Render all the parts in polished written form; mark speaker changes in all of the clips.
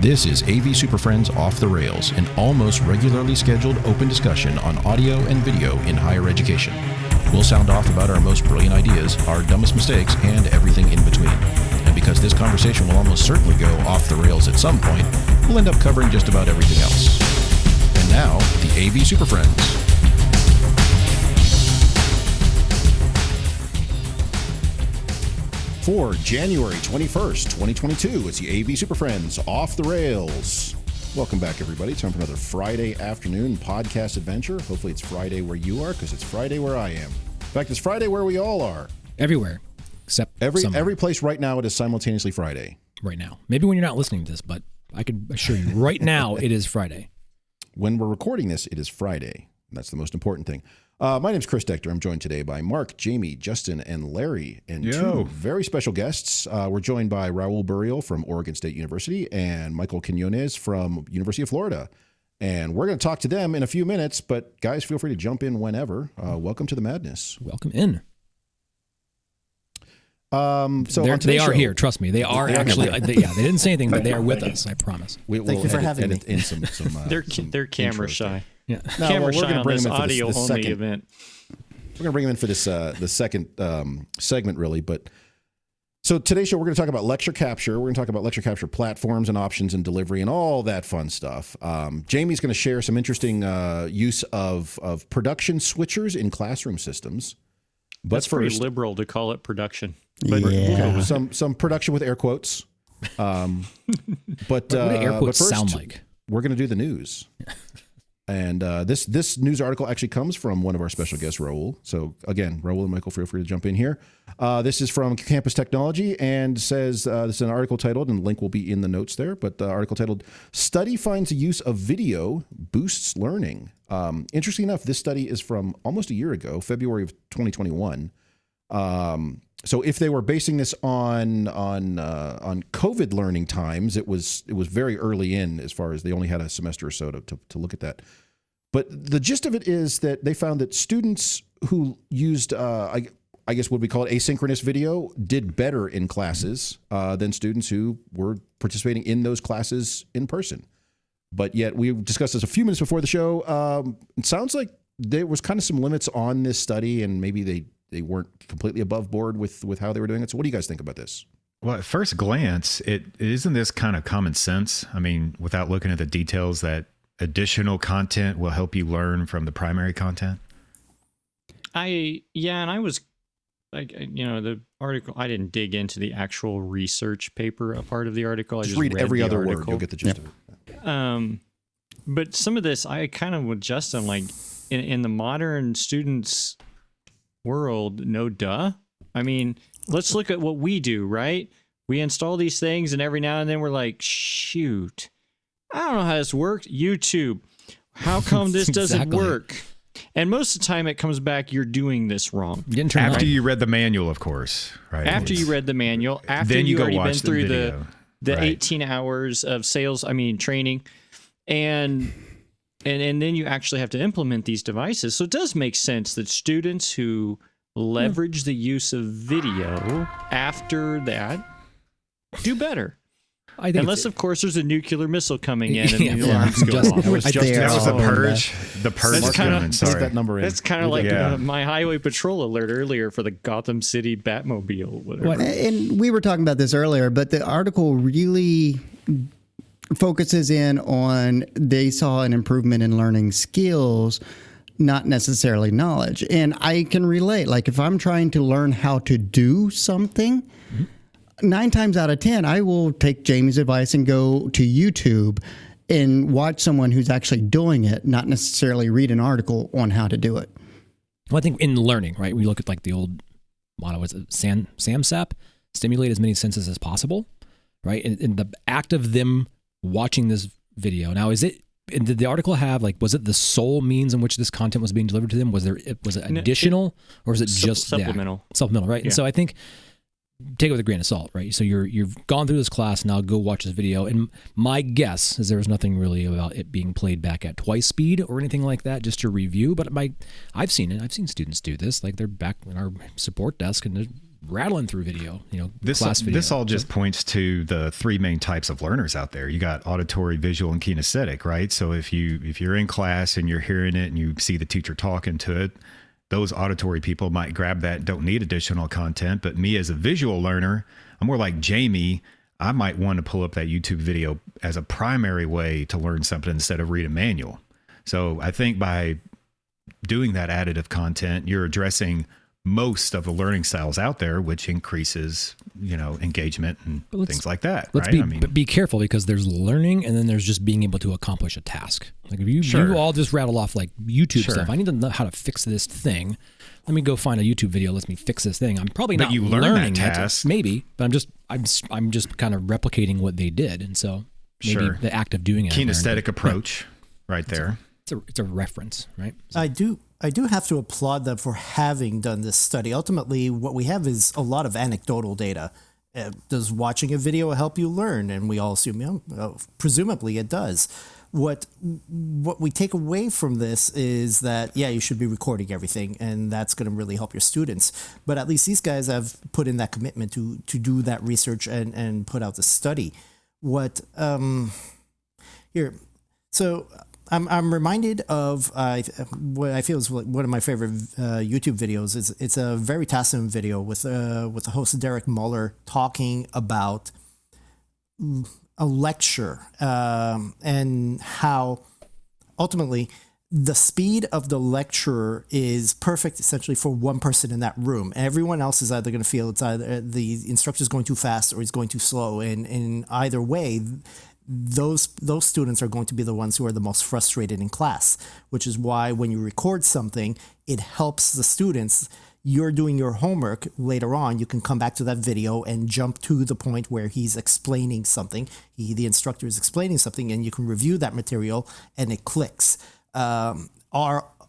Speaker 1: This is AV SuperFriends Off the Rails, an almost regularly scheduled open discussion on audio and video in higher education. We'll sound off about our most brilliant ideas, our dumbest mistakes, and everything in between. And because this conversation will almost certainly go off the rails at some point, we'll end up covering just about everything else. And now, the AV SuperFriends. For January 21st, 2022, it's the AV SuperFriends Off the Rails. Welcome back, everybody. Time for another Friday afternoon podcast adventure. Hopefully it's Friday where you are, because it's Friday where I am. In fact, it's Friday where we all are.
Speaker 2: Everywhere, except
Speaker 1: every place right now, it is simultaneously Friday.
Speaker 2: Right now. Maybe when you're not listening to this, but I can assure you, right now, it is Friday.
Speaker 1: When we're recording this, it is Friday. That's the most important thing. My name's Chris Decter. I'm joined today by Mark, Jamie, Justin, and Larry, and two very special guests. We're joined by Raul Burriel from Oregon State University and Michael Quinones from University of Florida. And we're going to talk to them in a few minutes, but guys, feel free to jump in whenever. Welcome to the madness.
Speaker 2: Welcome in.
Speaker 1: They
Speaker 2: are here. Trust me, they are actually. They didn't say anything, but they are with us. I promise.
Speaker 3: Thank you for having me.
Speaker 1: In some
Speaker 4: they're camera shy.
Speaker 2: Yeah,
Speaker 4: camera shy on this audio only event.
Speaker 1: We're going to bring them in for this the second segment, really. But so today's show, we're going to talk about lecture capture. We're going to talk about lecture capture platforms and options and delivery and all that fun stuff. Jamie's going to share some interesting use of production switchers in classroom systems. But
Speaker 4: That's
Speaker 1: first,
Speaker 4: pretty liberal to call it production.
Speaker 1: But some production with air quotes. But
Speaker 2: what do air quotes
Speaker 1: first,
Speaker 2: sound like?
Speaker 1: We're going to do the news. And this news article actually comes from one of our special guests, Raul. So again, Raul and Michael, feel free to jump in here. This is from Campus Technology and says, this is an article titled, and the link will be in the notes there, but the article titled, Study Finds the Use of Video Boosts Learning. Interesting enough, this study is from almost a year ago, February of 2021. So if they were basing this on COVID learning times, it was very early in, as far as they only had a semester or so to look at that. But the gist of it is that they found that students who used, I guess what we call it, asynchronous video, did better in classes than students who were participating in those classes in person. But yet, we discussed this a few minutes before the show. It sounds like there was kind of some limits on this study, and maybe they weren't completely above board with how they were doing it. So what do you guys think about this?
Speaker 5: Well, at first glance, isn't this kind of common sense? I mean, without looking at the details, that additional content will help you learn from the primary content?
Speaker 4: And I was like, the article, I didn't dig into the actual research paper, a part of the article. I
Speaker 1: just read every other word. You'll get the gist of
Speaker 4: it. But some of this, I kind of with Justin, like in the modern students' world, no duh. I mean, let's look at what we do, right? We install these things, and every now and then we're like, shoot, I don't know how this works. YouTube, how come this doesn't work? And most of the time it comes back, you're doing this wrong.
Speaker 5: After you read the manual, of course, right?
Speaker 4: After you read the manual, after
Speaker 5: then
Speaker 4: you
Speaker 5: go
Speaker 4: already
Speaker 5: watch
Speaker 4: been through the
Speaker 5: right.
Speaker 4: 18 hours of training, and then you actually have to implement these devices. So it does make sense that students who leverage the use of video after that do better. Unless, of course, there's a nuclear missile coming in and the alarms go off.
Speaker 5: That was the purge. The purge.
Speaker 4: That's kind of
Speaker 1: that number in.
Speaker 4: That's kind of like my highway patrol alert earlier for the Gotham City Batmobile. Whatever.
Speaker 3: And we were talking about this earlier, but the article really focuses in on they saw an improvement in learning skills, not necessarily knowledge. And I can relate. Like if I'm trying to learn how to do something, 9 times out of 10, I will take Jamie's advice and go to YouTube and watch someone who's actually doing it, not necessarily read an article on how to do it.
Speaker 2: Well, I think in learning, right, we look at like the old motto, was it SAMSAP, stimulate as many senses as possible, right? And the act of them watching this video. Now, did the article have, like, was it the sole means in which this content was being delivered to them? Was it additional, or was it just
Speaker 4: supplemental?
Speaker 2: Supplemental, right? Yeah. And so I think, take it with a grain of salt, right? So you've gone through this class, now go watch this video. And my guess is there was nothing really about it being played back at twice speed or anything like that, just to review. But I've seen it. I've seen students do this. Like they're back in our support desk and they're rattling through video,
Speaker 5: This
Speaker 2: class video.
Speaker 5: this all just points to the three main types of learners out there. You got auditory, visual, and kinesthetic, right? So if you're in class and you're hearing it and you see the teacher talking to it, those auditory people might grab that, don't need additional content. But me as a visual learner, I'm more like Jamie. I might want to pull up that YouTube video as a primary way to learn something instead of read a manual. So I think by doing that additive content, you're addressing most of the learning styles out there, which increases, engagement and things like that.
Speaker 2: Let's
Speaker 5: right?
Speaker 2: be careful, because there's learning and then there's just being able to accomplish a task. Like if you all just rattle off like YouTube stuff. I need to know how to fix this thing. Let me go find a YouTube video. Let me fix this thing. I'm probably not learning that task. Maybe, but I'm just kind of replicating what they did. And so maybe the act of doing it.
Speaker 5: Kinesthetic approach right there.
Speaker 2: It's a reference, right? So.
Speaker 6: I do have to applaud them for having done this study. Ultimately, what we have is a lot of anecdotal data. Does watching a video help you learn? And we all assume, presumably it does. What we take away from this is that, you should be recording everything, and that's going to really help your students. But at least these guys have put in that commitment to do that research and put out the study. I'm reminded of what I feel is one of my favorite YouTube videos. It's a Veritasum video with the host Derek Muller talking about a lecture and how ultimately the speed of the lecturer is perfect essentially for one person in that room. Everyone else is either going to feel it's either the instructor is going too fast or he's going too slow, and in either way, those students are going to be the ones who are the most frustrated in class, which is why when you record something, it helps the students. You're doing your homework later on, you can come back to that video and jump to the point where he's explaining something. The instructor is explaining something, and you can review that material and it clicks. All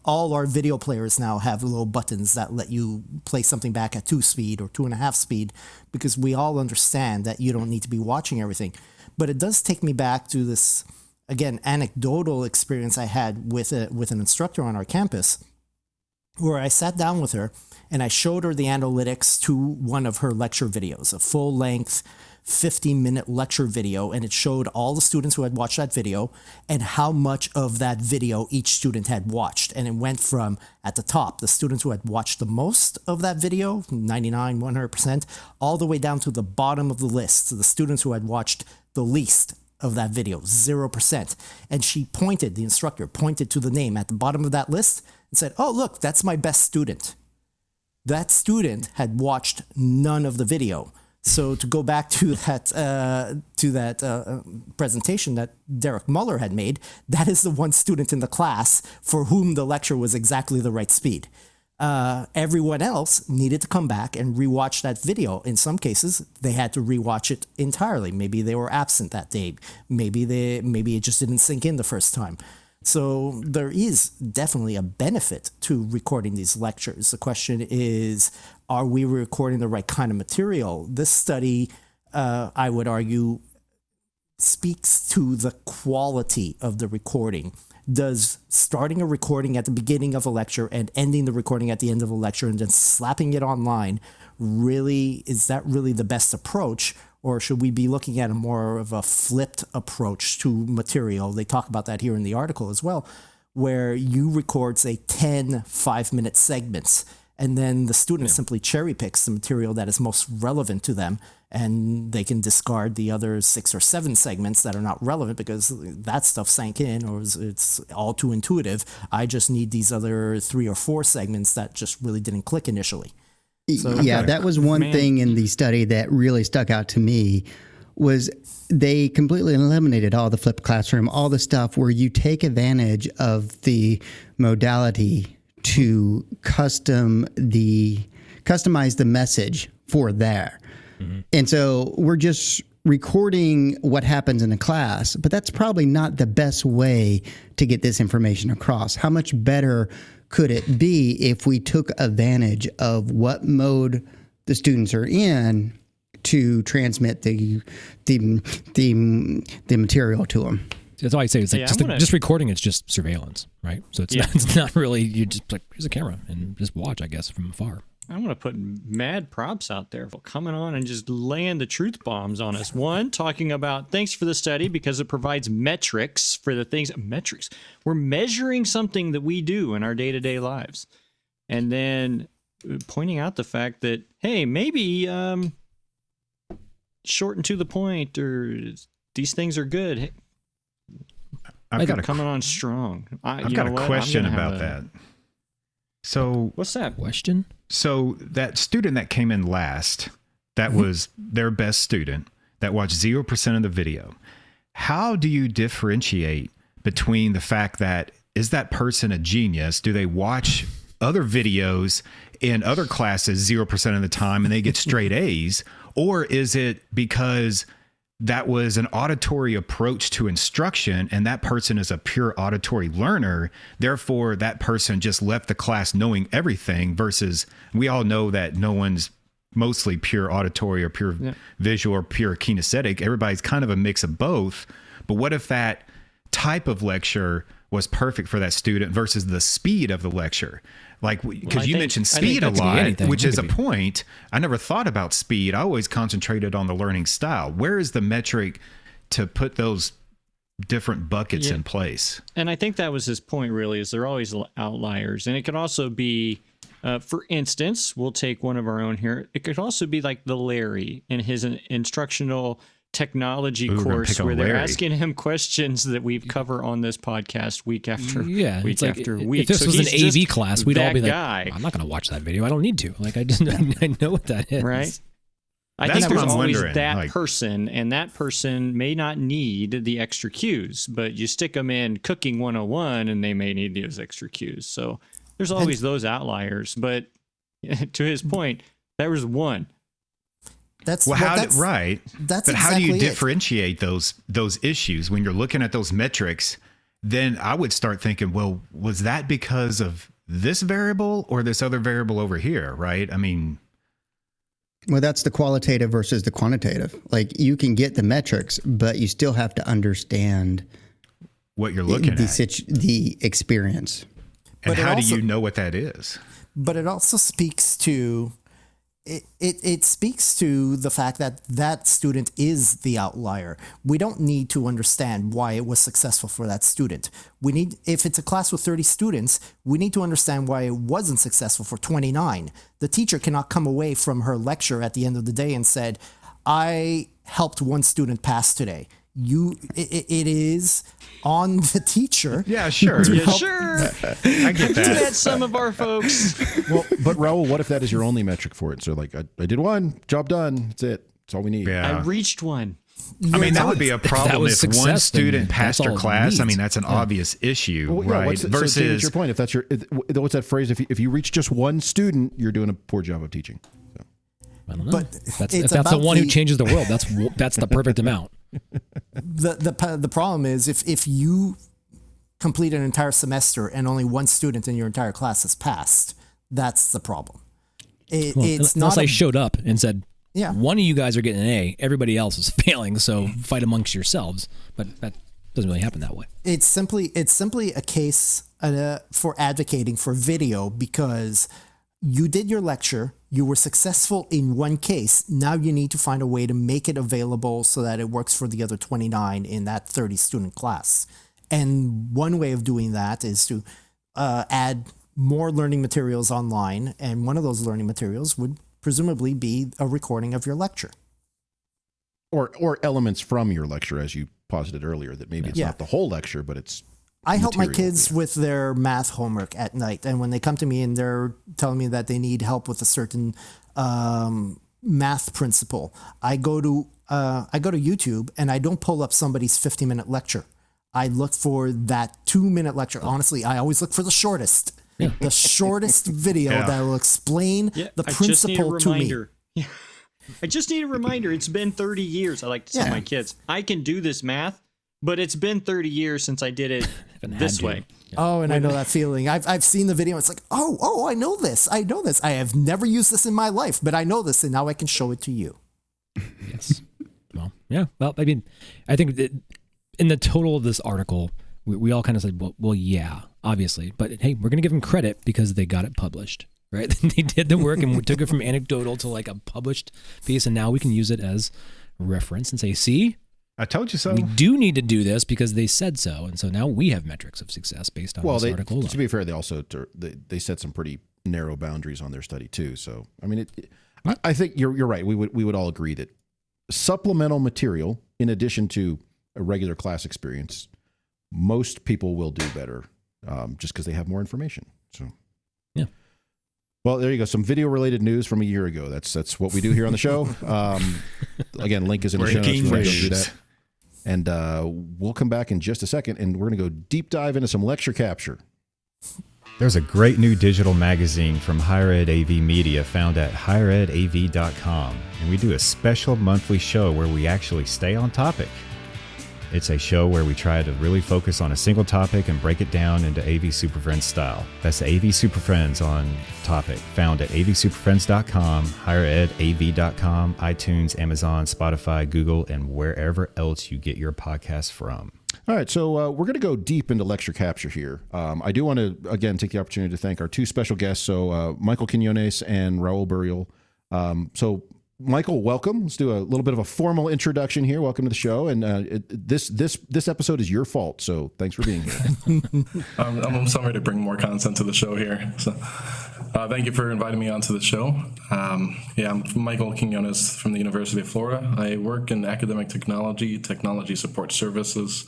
Speaker 6: our video players now have little buttons that let you play something back at 2 speed or 2.5 speed, because we all understand that you don't need to be watching everything. But it does take me back to this, again, anecdotal experience I had with an instructor on our campus, where I sat down with her and I showed her the analytics to one of her lecture videos, a full-length 50-minute lecture video, and it showed all the students who had watched that video and how much of that video each student had watched. And it went from, at the top, the students who had watched the most of that video, 99, 100%, all the way down to the bottom of the list, the students who had watched the least of that video, 0%. And the instructor pointed to the name at the bottom of that list and said, "Oh, look, that's my best student." That student had watched none of the video. So to go back to that presentation that Derek Muller had made, that is the one student in the class for whom the lecture was exactly the right speed. Everyone else needed to come back and rewatch that video. In some cases, they had to rewatch it entirely. Maybe they were absent that day. Maybe it just didn't sink in the first time. So there is definitely a benefit to recording these lectures. The question is, are we recording the right kind of material? This study, I would argue, speaks to the quality of the recording. Does starting a recording at the beginning of a lecture and ending the recording at the end of a lecture and then slapping it online is that really the best approach? Or should we be looking at a more of a flipped approach to material? They talk about that here in the article as well, where you record, say, 10 5-minute segments, and then the student simply cherry picks the material that is most relevant to them, and they can discard the other 6 or 7 segments that are not relevant because that stuff sank in or it's all too intuitive. I just need these other 3 or 4 segments that just really didn't click initially. So,
Speaker 3: that was one thing in the study that really stuck out to me, was they completely eliminated all the flipped classroom, all the stuff where you take advantage of the modality to customize the message for there. Mm-hmm. And so we're just recording what happens in a class, but that's probably not the best way to get this information across. How much better could it be if we took advantage of what mode the students are in to transmit the material to them?
Speaker 2: That's why I say it's like just recording. It's just surveillance, right? So it's not really, you just like, here's a camera and just watch, I guess, from afar.
Speaker 4: I want to put mad props out there for coming on and just laying the truth bombs on us. One, talking about thanks for the study because it provides metrics for the things. Metrics. We're measuring something that we do in our day-to-day lives. And then pointing out the fact that, hey, maybe short and to the point, or these things are good. Hey,
Speaker 5: I've got
Speaker 4: coming on strong.
Speaker 5: I've got a question about that. So
Speaker 4: what's that
Speaker 2: question?
Speaker 5: So that student that came in last, that was their best student that watched 0% of the video. How do you differentiate between the fact that is that person a genius? Do they watch other videos in other classes 0% of the time and they get straight A's? Or is it because that was an auditory approach to instruction and that person is a pure auditory learner, therefore that person just left the class knowing everything, versus we all know that no one's mostly pure auditory or pure visual or pure kinesthetic. Everybody's kind of a mix of both. But what if that type of lecture was perfect for that student versus the speed of the lecture? Like, because you mentioned speed a lot, which is a point. I never thought about speed. I always concentrated on the learning style. Where is the metric to put those different buckets in place? And
Speaker 4: I think that was his point, really, is they're always outliers. And it could also be, for instance, we'll take one of our own here. It could also be like the Larry in his instructional technology course where they're asking him questions that we cover on this podcast week after week after week.
Speaker 2: If this was an AV class, we'd all be like, I'm not going to watch that video. I don't need to. Like, I know what that is.
Speaker 4: Right. I think there's always that person, and that person may not need the extra cues, but you stick them in cooking 101 and they may need those extra cues. So there's always those outliers. But to his point, there was one.
Speaker 6: That's
Speaker 5: but how do you differentiate
Speaker 6: it.
Speaker 5: those issues when you're looking at those metrics? Then I would start thinking, well, was that because of this variable or this other variable over here? Right? I mean,
Speaker 3: well, that's the qualitative versus the quantitative. Like, you can get the metrics, but you still have to understand
Speaker 5: what you're looking at,
Speaker 3: the experience.
Speaker 5: And how do you know what that is?
Speaker 6: But it also speaks to it speaks to the fact that that student is the outlier. We don't need to understand why it was successful for that student. If it's a class with 30 students, we need to understand why it wasn't successful for 29. The teacher cannot come away from her lecture at the end of the day and said, I helped one student pass today. It is on the teacher.
Speaker 5: Yeah, sure. I get that.
Speaker 4: That's some of our folks.
Speaker 1: Well, but Raul, what if that is your only metric for it? So like, I did one, job done. That's it. That's all we need.
Speaker 5: Yeah.
Speaker 4: I reached one.
Speaker 5: I mean, that would be a problem if one student passed your class. I mean, that's an obvious issue, right?
Speaker 1: Versus, so to your point, if that's what's that phrase? If you reach just one student, you're doing a poor job of teaching. So.
Speaker 2: I don't know. But if that's the one who changes the world, that's the perfect amount.
Speaker 6: The problem is if you complete an entire semester and only one student in your entire class has passed, that's the problem. It's
Speaker 2: unless I showed up and said,
Speaker 6: yeah,
Speaker 2: one of you guys are getting an A, everybody else is failing, so fight amongst yourselves. But that doesn't really happen that way.
Speaker 6: It's simply a case for advocating for video, because you did your lecture, you were successful in one case. Now you need to find a way to make it available so that it works for the other 29 in that 30 student class. And one way of doing that is to add more learning materials online. And one of those learning materials would presumably be a recording of your lecture.
Speaker 1: Or elements from your lecture, as you posited earlier, that maybe it's not the whole lecture, but it's
Speaker 6: I help my kids with their math homework at night, and when they come to me and they're telling me that they need help with a certain math principle, I go to YouTube and I don't pull up somebody's 50-minute lecture. I look for that 2-minute lecture. Honestly, I always look for the shortest, the shortest video that will explain the principle to me.
Speaker 4: Yeah. I just need a reminder. It's been 30 years. I like to tell my kids, I can do this math, but it's been 30 years since I did it this way.
Speaker 6: Oh, and I know that feeling. I've seen the video. It's like, oh, I know this. I know this. I have never used this in my life, but I know this, and now I can show it to you.
Speaker 2: Yes. Well, yeah. Well, I mean, I think that in the total of this article, we all kind of said, well, yeah, obviously. But hey, we're going to give them credit because they got it published, right? They did the work and we took it from anecdotal to like a published piece, and now we can use it as reference and say, see,
Speaker 5: I told you so.
Speaker 2: we do need to do this because they said so. And so now we have metrics of success based on this article.
Speaker 1: To be fair, they also they set some pretty narrow boundaries on their study too. So I mean, I think you're right. We would all agree that supplemental material, in addition to a regular class experience, most people will do better just because they have more information. So
Speaker 2: yeah.
Speaker 1: Well, there you go. Some video-related news from a year ago. That's what we do here on the show. Again, link is in the show notes. We're going to do that. And we'll come back in just a second, and we're going to go deep dive into some lecture capture.
Speaker 5: There's a great new digital magazine from Higher Ed AV Media found at higheredav.com, and we do a special monthly show where we actually stay on topic. It's a show where we try to really focus on a single topic and break it down into AV SuperFriends style. That's the AV SuperFriends on topic, found at avsuperfriends.com, higheredav.com, iTunes, Amazon, Spotify, Google, and wherever else you get your podcasts from.
Speaker 1: All right, so we're going to go deep into lecture capture here. I do want to, again, take the opportunity to thank our two special guests, so Michael Quinones and Raul Burriel. So Michael, welcome. Let's do a little bit of a formal introduction here. Welcome to the show. And this episode is your fault, so thanks for being here.
Speaker 7: I'm sorry to bring more content to the show here. So, thank you for inviting me onto the show. I'm Michael Quinones from the University of Florida. I work in academic technology support services,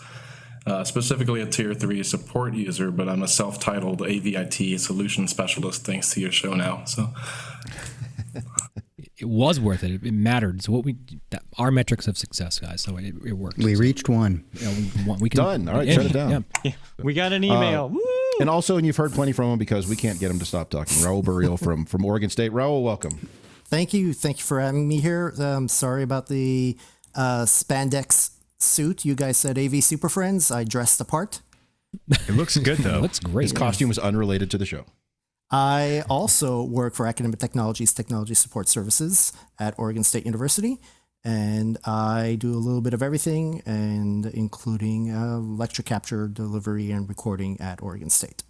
Speaker 7: specifically a Tier 3 support user, but I'm a self-titled AVIT solution specialist thanks to your show now. So.
Speaker 2: It was worth it. It mattered. So our metrics of success, guys. So it worked.
Speaker 3: We reached one.
Speaker 1: We can, done. All right, shut it down.
Speaker 4: Yeah. We got an email. Woo!
Speaker 1: And also, and you've heard plenty from him because we can't get him to stop talking. Raul Burriel from Oregon State. Raul, welcome.
Speaker 6: Thank you for having me here. Sorry about the spandex suit. You guys said AV SuperFriends. I dressed the part.
Speaker 5: It looks good though.
Speaker 2: It looks great.
Speaker 1: His costume was unrelated to the show.
Speaker 6: I also work for Academic Technologies Technology Support Services at Oregon State University, and I do a little bit of everything, and including lecture capture, delivery, and recording at Oregon State.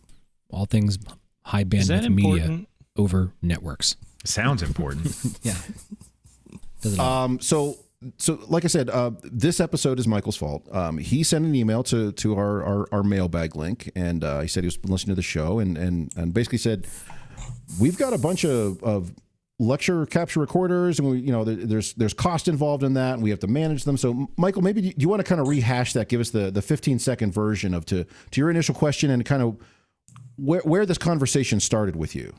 Speaker 2: All things high bandwidth media over networks.
Speaker 5: Sounds important.
Speaker 2: Yeah.
Speaker 1: So like I said, this episode is Michael's fault. He sent an email to our mailbag link, and he said he was listening to the show and basically said, we've got a bunch of lecture capture recorders, and there's cost involved in that, and we have to manage them. So Michael, maybe do you want to kind of rehash that, give us the 15-second version of to your initial question and kind of where this conversation started with you?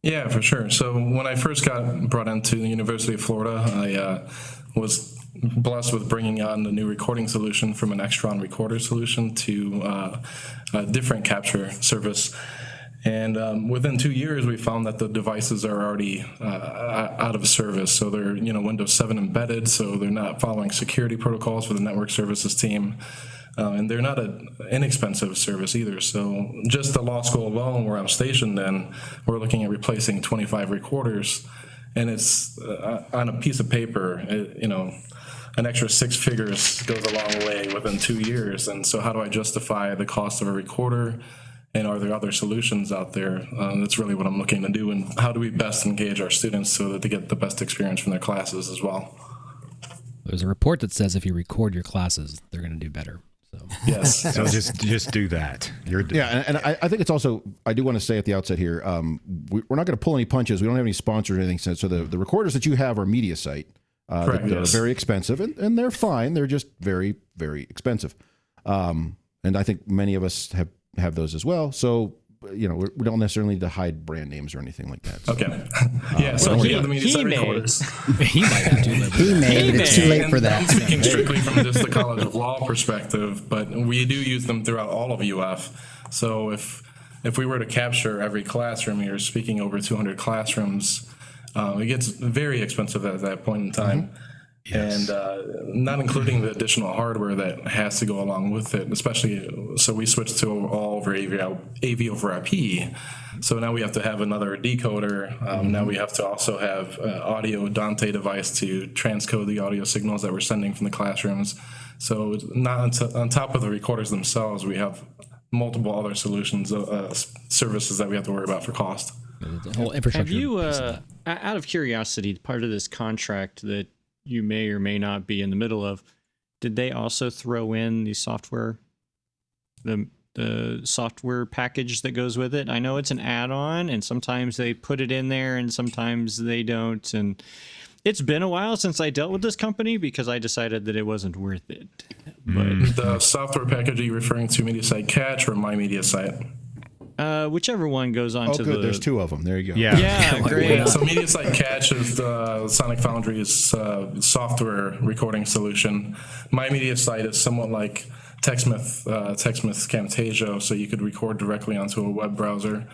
Speaker 7: Yeah, for sure. So when I first got brought into the University of Florida, I was blessed with bringing on the new recording solution from an Extron recorder solution to a different capture service. And within 2 years, we found that the devices are already out of service. So they're Windows 7 embedded, so they're not following security protocols for the network services team. And they're not an inexpensive service either. So just the law school alone, where I'm stationed in, we're looking at replacing 25 recorders. And it's on a piece of paper, an extra 6 figures goes a long way within 2 years. And so how do I justify the cost of a recorder? And are there other solutions out there? That's really what I'm looking to do. And how do we best engage our students so that they get the best experience from their classes as well?
Speaker 2: There's a report that says if you record your classes, they're going to do better. So.
Speaker 7: Yes.
Speaker 5: So just do that.
Speaker 1: And I think it's also, I do want to say at the outset here, we're not going to pull any punches. We don't have any sponsors or anything. So the recorders that you have are MediaSite. They're very expensive, and they're fine. They're just very, very expensive. And I think many of us have those as well. So, we don't necessarily need to hide brand names or anything like that. So,
Speaker 7: okay. So we have the MediaSite recorders.
Speaker 2: He might have too late.
Speaker 3: He may, but it's too late for that.
Speaker 7: I'm speaking strictly from just the College of Law perspective, but we do use them throughout all of UF. So if we were to capture every classroom, you're speaking over 200 classrooms, it gets very expensive at that point in time. Mm-hmm. Yes. And not including the additional hardware that has to go along with it, especially, so we switched to all over AV over IP. So now we have to have another decoder. Now we have to also have audio Dante device to transcode the audio signals that we're sending from the classrooms. So not on top of the recorders themselves, we have multiple other solutions, services that we have to worry about for cost.
Speaker 2: The whole infrastructure.
Speaker 4: Have you, out of curiosity, part of this contract that you may or may not be in the middle of, did they also throw in the software, the software package that goes with it? I know it's an add-on, and sometimes they put it in there, and sometimes they don't. And it's been a while since I dealt with this company because I decided that it wasn't worth it. But
Speaker 7: The software package, are you referring to MediaSite Catch or MyMediaSite?
Speaker 4: whichever one goes on to
Speaker 1: good.
Speaker 4: the...
Speaker 1: There's two of them. There you go.
Speaker 4: Yeah, great.
Speaker 7: Yeah, so MediaSite Catch is the Sonic Foundry's software recording solution. MyMediaSite is somewhat like TechSmith's Camtasia, so you could record directly onto a web browser.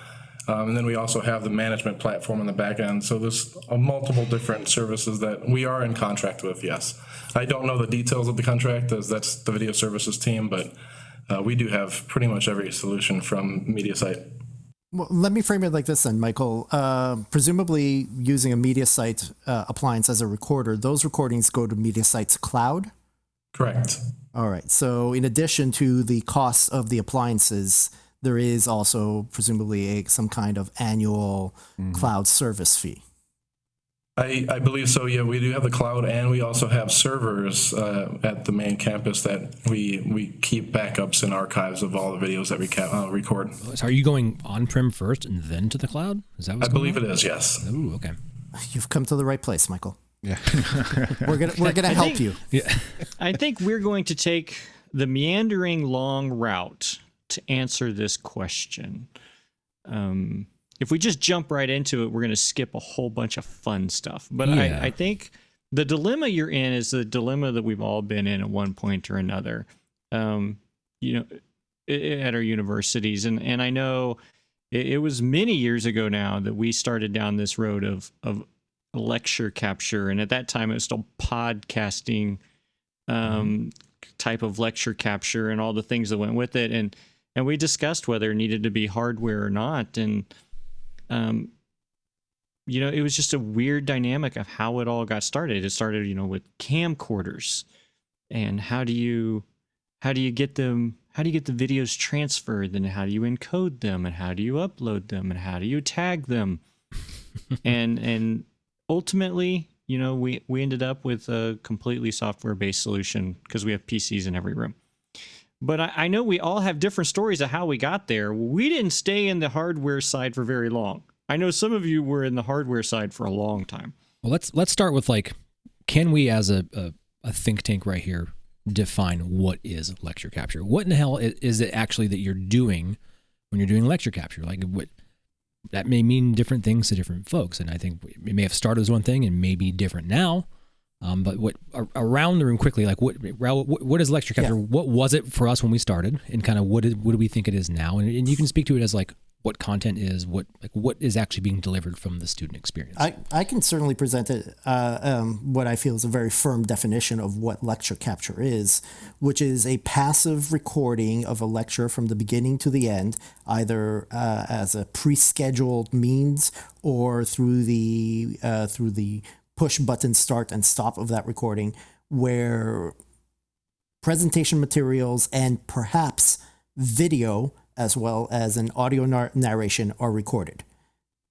Speaker 7: And then we also have the management platform on the back end. So there's multiple different services that we are in contract with, yes. I don't know the details of the contract, as that's the video services team, but we do have pretty much every solution from MediaSite.
Speaker 6: Well, let me frame it like this then, Michael. Presumably using a MediaSite appliance as a recorder, those recordings go to MediaSite's cloud?
Speaker 7: Correct.
Speaker 6: All right. So in addition to the costs of the appliances, there is also presumably some kind of annual cloud service fee.
Speaker 7: I believe so, yeah. We do have the cloud, and we also have servers at the main campus that we keep backups and archives of all the videos that we record.
Speaker 2: So are you going on-prem first and then to the cloud? Is that what's
Speaker 7: I believe it is, yes.
Speaker 2: Ooh, okay.
Speaker 6: You've come to the right place, Michael.
Speaker 1: Yeah.
Speaker 6: We're gonna help you.
Speaker 2: Yeah.
Speaker 4: I think we're going to take the meandering long route to answer this question. If we just jump right into it, we're going to skip a whole bunch of fun stuff. But
Speaker 2: Yeah.
Speaker 4: I think the dilemma you're in is the dilemma that we've all been in at one point or another, at our universities. And I know it was many years ago now that we started down this road of lecture capture. And at that time, it was still podcasting type of lecture capture and all the things that went with it. And we discussed whether it needed to be hardware or not. And, it was just a weird dynamic of how it all got started. It started, with camcorders, and how do you get them? How do you get the videos transferred? Then how do you encode them? And how do you upload them? And how do you tag them? and ultimately, we ended up with a completely software-based solution because we have PCs in every room. But I know we all have different stories of how we got there. We didn't stay in the hardware side for very long. I know some of you were in the hardware side for a long time.
Speaker 2: Well, let's start with can we as a think tank right here define what is lecture capture? What in the hell is it actually that you're doing when you're doing lecture capture? What that may mean different things to different folks, and I think it may have started as one thing and may be different now. But what around the room quickly, what is lecture capture? Yeah. What was it for us when we started, and kind of what do we think it is now? And you can speak to it as what content is, what is actually being delivered from the student experience.
Speaker 6: I can certainly present it what I feel is a very firm definition of what lecture capture is, which is a passive recording of a lecture from the beginning to the end, either as a pre-scheduled means or through the push button start and stop of that recording, where presentation materials and perhaps video as well as an audio narration are recorded.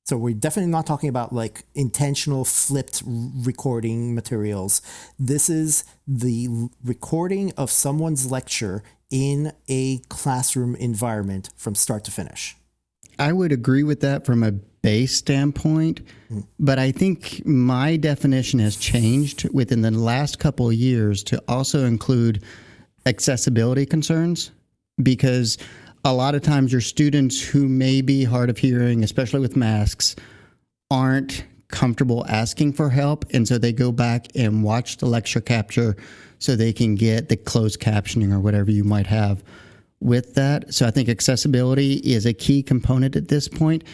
Speaker 6: So we're definitely not talking about intentional flipped recording materials. This is the recording of someone's lecture in a classroom environment from start to finish.
Speaker 3: I would agree with that from a base standpoint, but I think my definition has changed within the last couple of years to also include accessibility concerns, because a lot of times your students who may be hard of hearing, especially with masks, aren't comfortable asking for help, and so they go back and watch the lecture capture so they can get the closed captioning or whatever you might have with that. So I think accessibility is a key component at this point,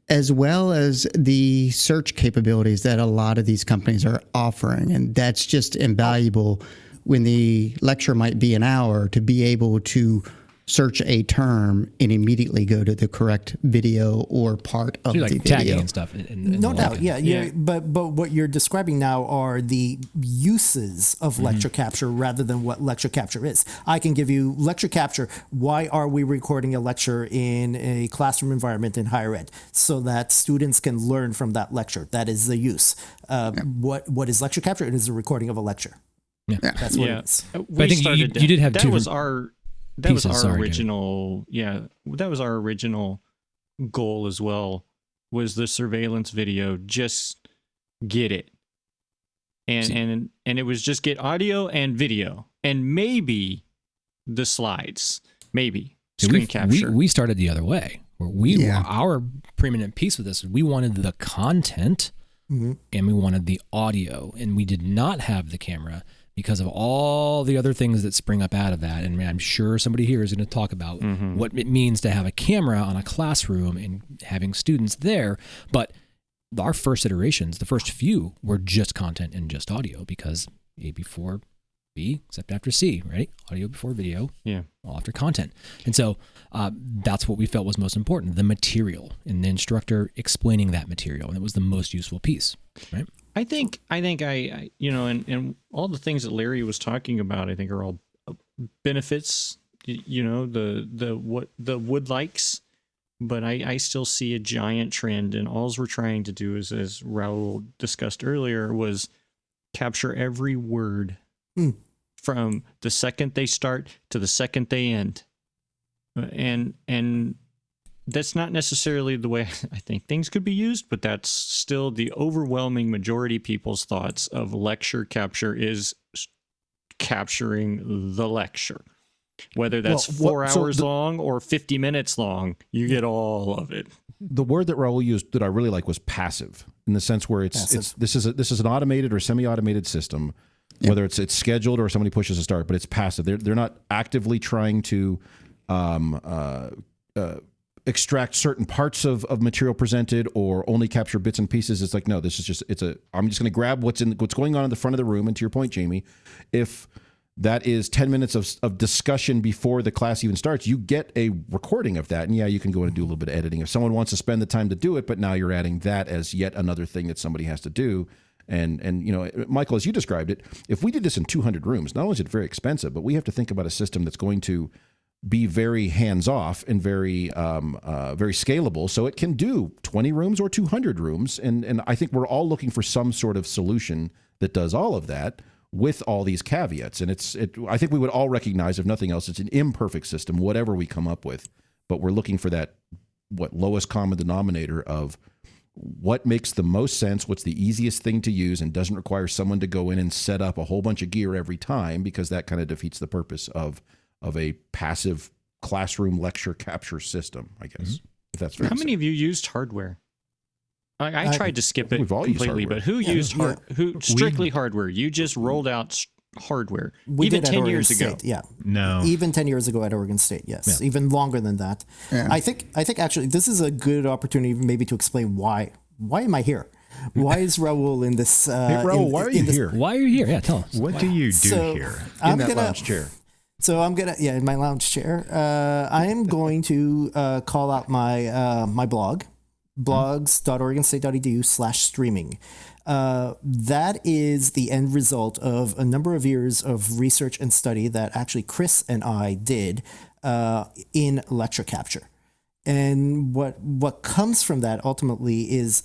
Speaker 3: as well as the search capabilities that a lot of these companies are offering. And that's just invaluable when the lecture might be an hour, to be able to search a term and immediately go to the correct video or part of
Speaker 2: like
Speaker 3: the
Speaker 2: tagging
Speaker 3: video.
Speaker 2: and stuff.
Speaker 6: No doubt, yeah. But what you're describing now are the uses of lecture capture rather than what lecture capture is. I can give you lecture capture. Why are we recording a lecture in a classroom environment in higher ed? So that students can learn from that lecture. That is the use. What is lecture capture? It is a recording of a lecture.
Speaker 2: Yeah.
Speaker 6: That's what it is.
Speaker 2: But I think you did have
Speaker 4: that
Speaker 2: two
Speaker 4: was our that
Speaker 2: pieces.
Speaker 4: was our
Speaker 2: Sorry,
Speaker 4: original that was our original goal as well, was the surveillance video. Just get it, and it was just get audio and video and maybe the slides, maybe screen capture.
Speaker 2: We started the other way, where our preeminent piece with this, we wanted the content and we wanted the audio, and we did not have the camera because of all the other things that spring up out of that. And I'm sure somebody here is going to talk about what it means to have a camera on a classroom and having students there. But our first iterations, the first few, were just content and just audio, because A before B, except after C, right? Audio before video, all after content. And so that's what we felt was most important, the material, and the instructor explaining that material. And it was the most useful piece, right?
Speaker 4: I think I and all the things that Larry was talking about, I think are all benefits, the would likes, but I still see a giant trend, and all we're trying to do is, as Raul discussed earlier, was capture every word from the second they start to the second they end. And that's not necessarily the way I think things could be used, but that's still the overwhelming majority of people's thoughts of lecture capture is capturing the lecture. Whether that's 4 hours long or 50 minutes long, you get all of it.
Speaker 1: The word that Raul used that I really like was passive, in the sense where this is an automated or semi-automated system, whether it's scheduled or somebody pushes a start, but it's passive. They're not actively trying to extract certain parts of material presented or only capture bits and pieces. It's like, no, this is just, I'm just going to grab what's going on in the front of the room. And to your point, Jamie, if that is 10 minutes of discussion before the class even starts, you get a recording of that. And you can go in and do a little bit of editing if someone wants to spend the time to do it, but now you're adding that as yet another thing that somebody has to do. And Michael, as you described it, if we did this in 200 rooms, not only is it very expensive, but we have to think about a system that's going to be very hands-off and very scalable, so it can do 20 rooms or 200 rooms. And I think we're all looking for some sort of solution that does all of that with all these caveats. And I think we would all recognize, if nothing else, it's an imperfect system, whatever we come up with. But we're looking for that lowest common denominator of what makes the most sense, what's the easiest thing to use, and doesn't require someone to go in and set up a whole bunch of gear every time, because that kind of defeats the purpose of a passive classroom lecture capture system, I guess. If that's fair.
Speaker 4: How many of you used hardware? I tried to skip it completely, but who used strictly hardware? You just rolled out hardware.
Speaker 6: We
Speaker 4: even
Speaker 6: did
Speaker 4: 10
Speaker 6: at
Speaker 4: years
Speaker 6: Oregon
Speaker 4: ago.
Speaker 6: State, yeah.
Speaker 5: No.
Speaker 6: Even 10 years ago at Oregon State, yes. Yeah. Even longer than that. Yeah. I think actually this is a good opportunity maybe to explain why. Why am I here? Why is Raul in this?
Speaker 1: Hey, Raul, why are you here?
Speaker 2: Why are you here? Yeah, tell us.
Speaker 5: What do you do here?
Speaker 1: In that lounge chair.
Speaker 6: So I'm gonna, in my lounge chair. I am going to call out my my blog, blogs.oregonstate.edu/streaming. That is the end result of a number of years of research and study that actually Chris and I did in lecture capture. And what comes from that ultimately is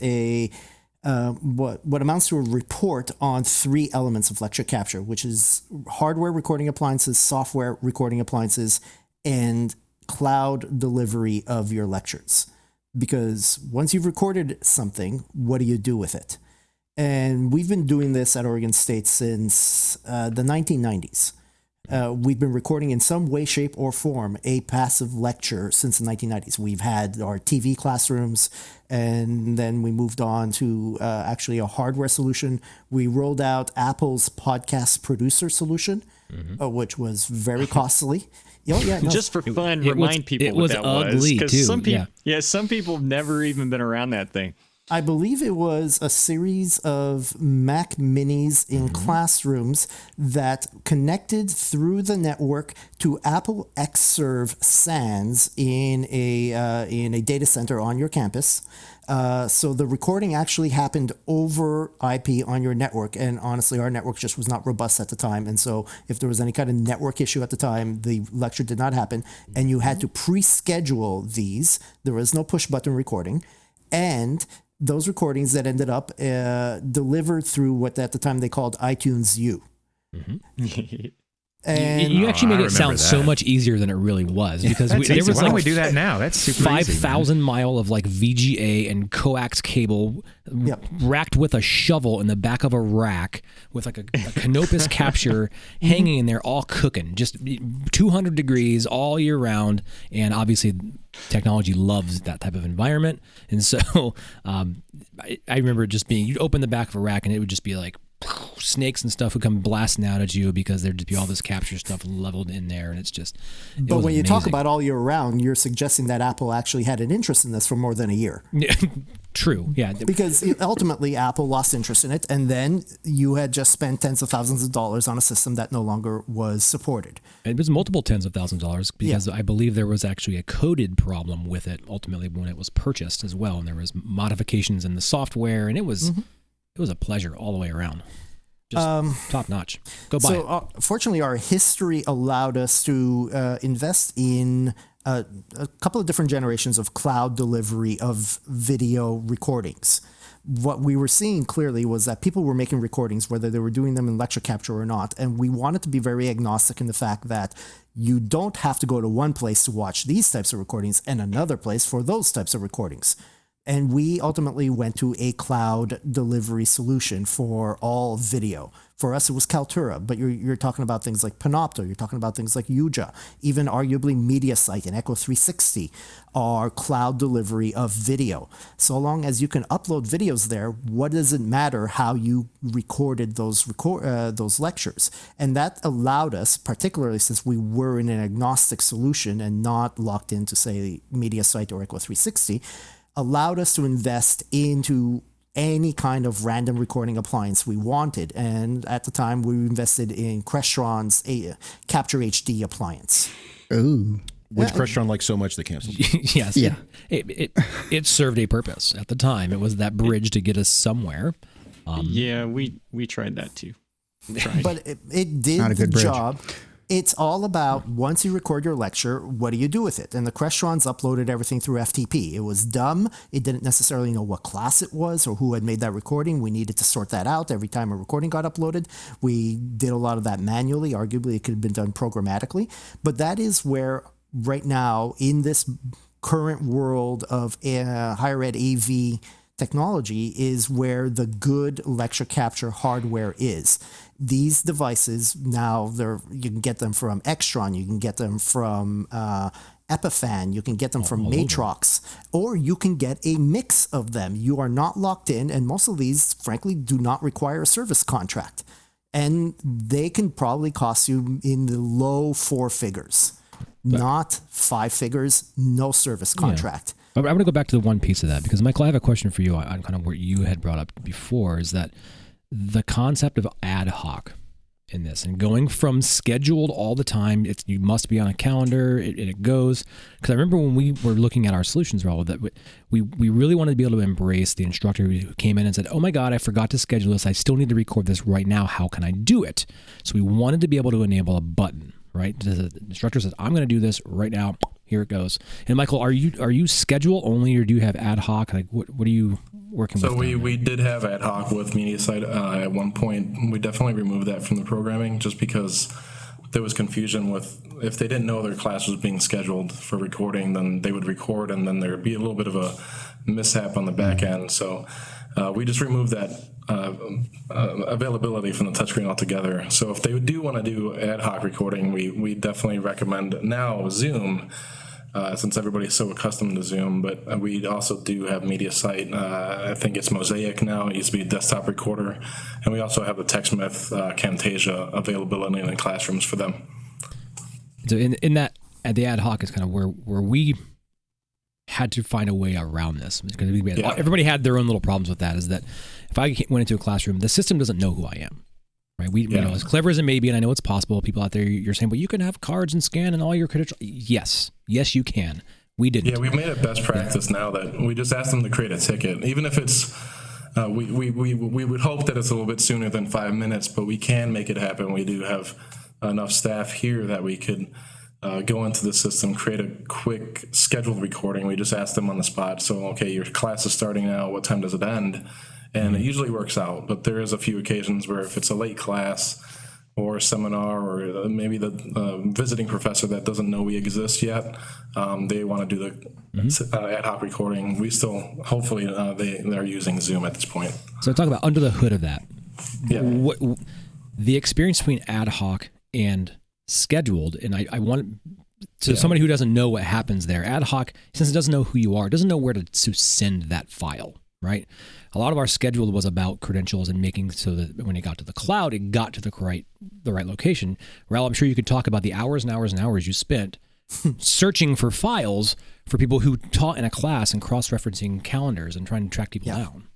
Speaker 6: what amounts to a report on 3 elements of lecture capture, which is hardware recording appliances, software recording appliances, and cloud delivery of your lectures. Because once you've recorded something, what do you do with it? And we've been doing this at Oregon State since the 1990s. We've been recording in some way, shape, or form a passive lecture since the 1990s. We've had our TV classrooms, and then we moved on to actually a hardware solution. We rolled out Apple's podcast producer solution, which was very costly.
Speaker 4: Just for fun, remind people what that was.
Speaker 2: Ugly too.
Speaker 4: Some people, some people have never even been around that thing.
Speaker 6: I believe it was a series of Mac Minis in classrooms that connected through the network to Apple XServe SANs in a data center on your campus. So the recording actually happened over IP on your network. And honestly, our network just was not robust at the time. And so if there was any kind of network issue at the time, the lecture did not happen. And you had to pre-schedule these. There was no push button recording. And those recordings that ended up delivered through what at the time they called iTunes U. And
Speaker 2: you actually made
Speaker 5: I
Speaker 2: it sound
Speaker 5: remember
Speaker 2: so
Speaker 5: that.
Speaker 2: much easier than it really was, because there was
Speaker 5: Why don't we
Speaker 2: like
Speaker 5: do that now? That's super easy, man.
Speaker 2: 5,000 mile of like VGA and coax cable racked with a shovel in the back of a rack with like a Canopus capture hanging in there, all cooking, just 200 degrees all year round. And obviously technology loves that type of environment. And so I remember it just being, you'd open the back of a rack and it would just be like snakes and stuff would come blasting out at you because there'd just be all this capture stuff leveled in there, and it's just.
Speaker 6: But when you talk about all year round, you're suggesting that Apple actually had an interest in this for more than a year.
Speaker 2: True, yeah.
Speaker 6: Because ultimately Apple lost interest in it, and then you had just spent tens of thousands of dollars on a system that no longer was supported.
Speaker 2: It was multiple tens of thousands of dollars because I believe there was actually a coded problem with it ultimately when it was purchased as well, and there was modifications in the software, and it was a pleasure all the way around. Just top notch. Go buy it.
Speaker 6: So fortunately, our history allowed us to invest in a couple of different generations of cloud delivery of video recordings. What we were seeing clearly was that people were making recordings, whether they were doing them in lecture capture or not. And we wanted to be very agnostic in the fact that you don't have to go to one place to watch these types of recordings and another place for those types of recordings. And we ultimately went to a cloud delivery solution for all video. For us, it was Kaltura, but you're talking about things like Panopto, you're talking about things like Yuja, even arguably MediaSite and Echo 360 are cloud delivery of video. So long as you can upload videos there, what does it matter how you recorded those lectures? And that allowed us, particularly since we were in an agnostic solution and not locked into, say, MediaSite or Echo 360, allowed us to invest into any kind of random recording appliance we wanted. And at the time, we invested in Crestron's Capture HD appliance.
Speaker 3: Ooh.
Speaker 1: Which Crestron liked so much they canceled.
Speaker 2: Yes.
Speaker 3: Yeah.
Speaker 2: It served a purpose at the time. It was that bridge to get us somewhere.
Speaker 4: Yeah, we tried that too.
Speaker 6: But it did
Speaker 3: Not a
Speaker 6: the
Speaker 3: good bridge.
Speaker 6: job. It's all about, once you record your lecture, what do you do with it? And the Crestrons uploaded everything through FTP. It was dumb. It didn't necessarily know what class it was or who had made that recording. We needed to sort that out every time a recording got uploaded. We did a lot of that manually. Arguably, it could have been done programmatically. But that is where, right now, in this current world of higher ed AV technology, is where the good lecture capture hardware is. These devices now, you can get them from Extron, you can get them from Epiphan, you can get them from Matrox, or you can get a mix of them. You are not locked in, and most of these, frankly, do not require a service contract. And they can probably cost you in the low 4 figures, not 5 figures, no service contract.
Speaker 2: I'm going to go back to the one piece of that, because Michael, I have a question for you on kind of what you had brought up before, is that the concept of ad hoc in this and going from scheduled all the time, you must be on a calendar, it goes. Because I remember when we were looking at our solutions, Raul, that we really wanted to be able to embrace the instructor who came in and said, oh my God, I forgot to schedule this. I still need to record this right now. How can I do it? So we wanted to be able to enable a button, right? The instructor says, I'm going to do this right now. Here it goes. And Michael, are you schedule only, or do you have ad hoc? Like what are you working with?
Speaker 7: So we did have ad hoc with MediaSite at one point. We definitely removed that from the programming just because there was confusion with, if they didn't know their class was being scheduled for recording, then they would record and then there would be a little bit of a mishap on the back end. So we just removed that availability from the touchscreen altogether. So if they do want to do ad hoc recording, we definitely recommend now Zoom, since everybody's so accustomed to Zoom. But we also do have MediaSite. I think it's Mosaic now. It used to be a desktop recorder. And we also have the TechSmith Camtasia availability in the classrooms for them.
Speaker 2: So in that, the ad hoc is kind of where we had to find a way around this. Because everybody had their own little problems with that. Is that if I went into a classroom, the system doesn't know who I am. Right? We you know, as clever as it may be, and I know it's possible, people out there, you're saying, well, you can have cards and scan and all your credentials. Yes, you can. We didn't.
Speaker 7: Yeah, we've made it best practice now that we just ask them to create a ticket, even if it's. We would hope that it's a little bit sooner than 5 minutes, but we can make it happen. We do have enough staff here that we could go into the system, create a quick scheduled recording. We just ask them on the spot. So, okay, your class is starting now. What time does it end? And it usually works out, but there is a few occasions where if it's a late class or a seminar or maybe the visiting professor that doesn't know we exist yet, they want to do the ad hoc recording. We still, hopefully, they're using Zoom at this point.
Speaker 2: So talk about under the hood of that.
Speaker 7: Yeah.
Speaker 2: What the experience between ad hoc and scheduled, and I want to somebody who doesn't know what happens there. Ad hoc, since it doesn't know who you are, doesn't know where to send that file, right? A lot of our scheduled was about credentials and making so that when it got to the cloud, it got to the right location. Raul, I'm sure you could talk about the hours and hours and hours you spent searching for files for people who taught in a class and cross-referencing calendars and trying to track people down.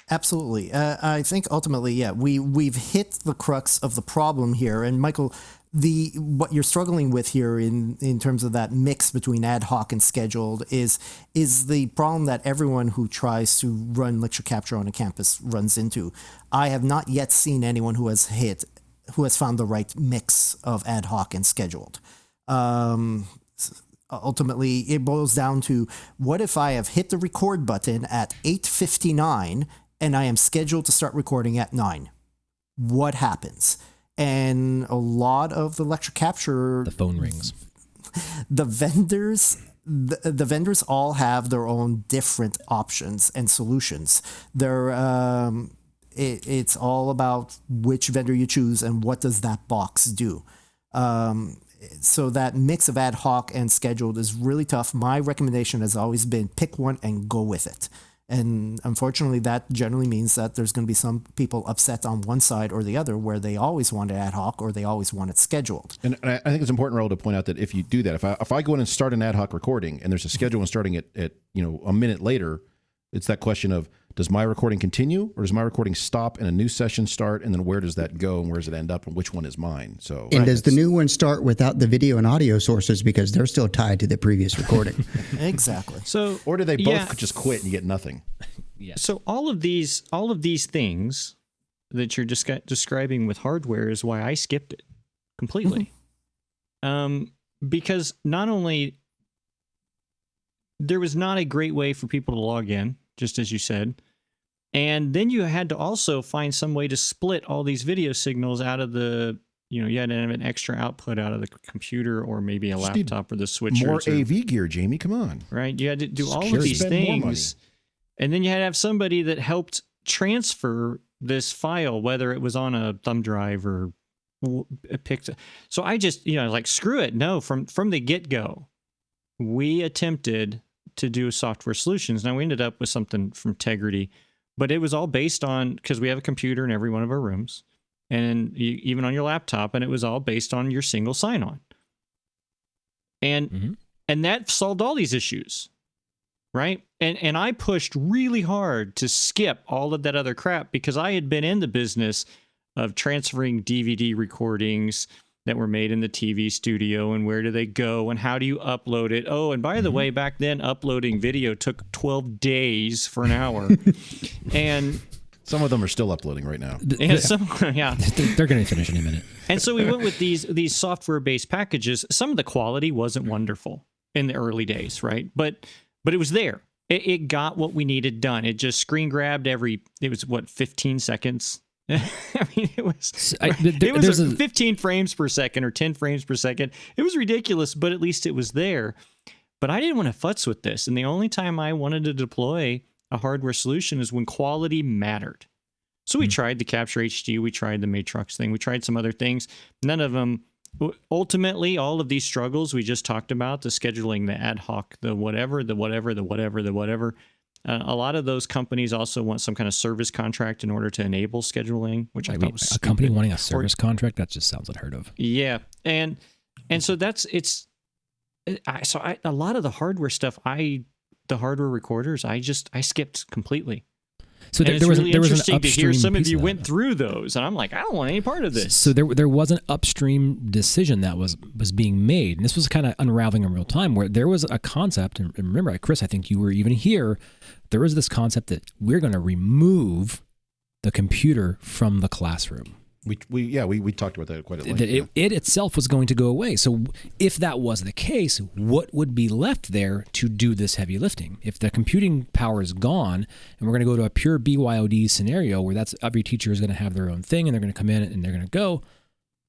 Speaker 6: Absolutely. I think ultimately, we've hit the crux of the problem here. And Michael, what you're struggling with here in terms of that mix between ad hoc and scheduled is the problem that everyone who tries to run lecture capture on a campus runs into. I have not yet seen anyone who has found the right mix of ad hoc and scheduled. Ultimately, it boils down to, what if I have hit the record button at 8:59 and I am scheduled to start recording at 9? What happens? And a lot of the lecture capture,
Speaker 2: the phone rings.
Speaker 6: The vendors all have their own different options and solutions. It's all about which vendor you choose and what does that box do. So that mix of ad hoc and scheduled is really tough. My recommendation has always been pick one and go with it. And unfortunately, that generally means that there's going to be some people upset on one side or the other, where they always want it ad hoc or they always want it scheduled.
Speaker 1: And I think it's important, Raul, to point out that if you do that, if I go in and start an ad hoc recording and there's a schedule and starting at a minute later, it's that question of, does my recording continue or does my recording stop and a new session start? And then where does that go and where does it end up and which one is mine? So,
Speaker 3: and does the new one start without the video and audio sources because they're still tied to the previous recording?
Speaker 6: Exactly.
Speaker 4: So,
Speaker 1: or do they both just quit and you get nothing?
Speaker 2: Yeah.
Speaker 4: So all of these things that you're describing with hardware is why I skipped it completely. Because not only there was not a great way for people to log in, just as you said, and then you had to also find some way to split all these video signals out of the, you had to have an extra output out of the computer or maybe a laptop or the switchers.
Speaker 1: More AV gear, Jamie, come on.
Speaker 4: Right? You had to do all of these things. And then you had to have somebody that helped transfer this file, whether it was on a thumb drive or picked. So I just, screw it. No, from the get-go, we attempted to do software solutions. Now we ended up with something from Integrity, but it was all based on, because we have a computer in every one of our rooms and even on your laptop, and it was all based on your single sign-on. And that solved all these issues. Right. And I pushed really hard to skip all of that other crap because I had been in the business of transferring DVD recordings that were made in the TV studio and where do they go and how do you upload it? Oh, and by the way, back then uploading video took 12 days for an hour. And
Speaker 1: some of them are still uploading right now.
Speaker 2: They're going to finish in a minute.
Speaker 4: And so we went with these software-based packages. Some of the quality wasn't wonderful in the early days, right? But it was there. It got what we needed done. It just screen grabbed it was 15 seconds? I mean, it was 15 frames per second or 10 frames per second. It was ridiculous, but at least it was there. But I didn't want to futz with this. And the only time I wanted to deploy a hardware solution is when quality mattered. So we tried the Capture HD, we tried the Matrox thing, we tried some other things. None of them. Ultimately, all of these struggles we just talked about, the scheduling, the ad hoc, the whatever, a lot of those companies also want some kind of service contract in order to enable scheduling, which I thought was stupid.
Speaker 2: A company wanting a service contract? That just sounds unheard of.
Speaker 4: Yeah. And so it's a lot of the hardware stuff, the hardware recorders, I skipped completely.
Speaker 2: So
Speaker 4: there was really interesting to hear some of you
Speaker 2: that.
Speaker 4: went through those, and I'm like, I don't want any part of this.
Speaker 2: So there was an upstream decision that was being made, and this was kind of unraveling in real time, where there was a concept, and remember, Chris, I think you were even here. There was this concept that we're going to remove the computer from the classroom.
Speaker 1: We talked about that quite at length.
Speaker 2: That it itself was going to go away. So if that was the case, what would be left there to do this heavy lifting? If the computing power is gone and we're going to go to a pure BYOD scenario where that's every teacher is going to have their own thing and they're going to come in and they're going to go,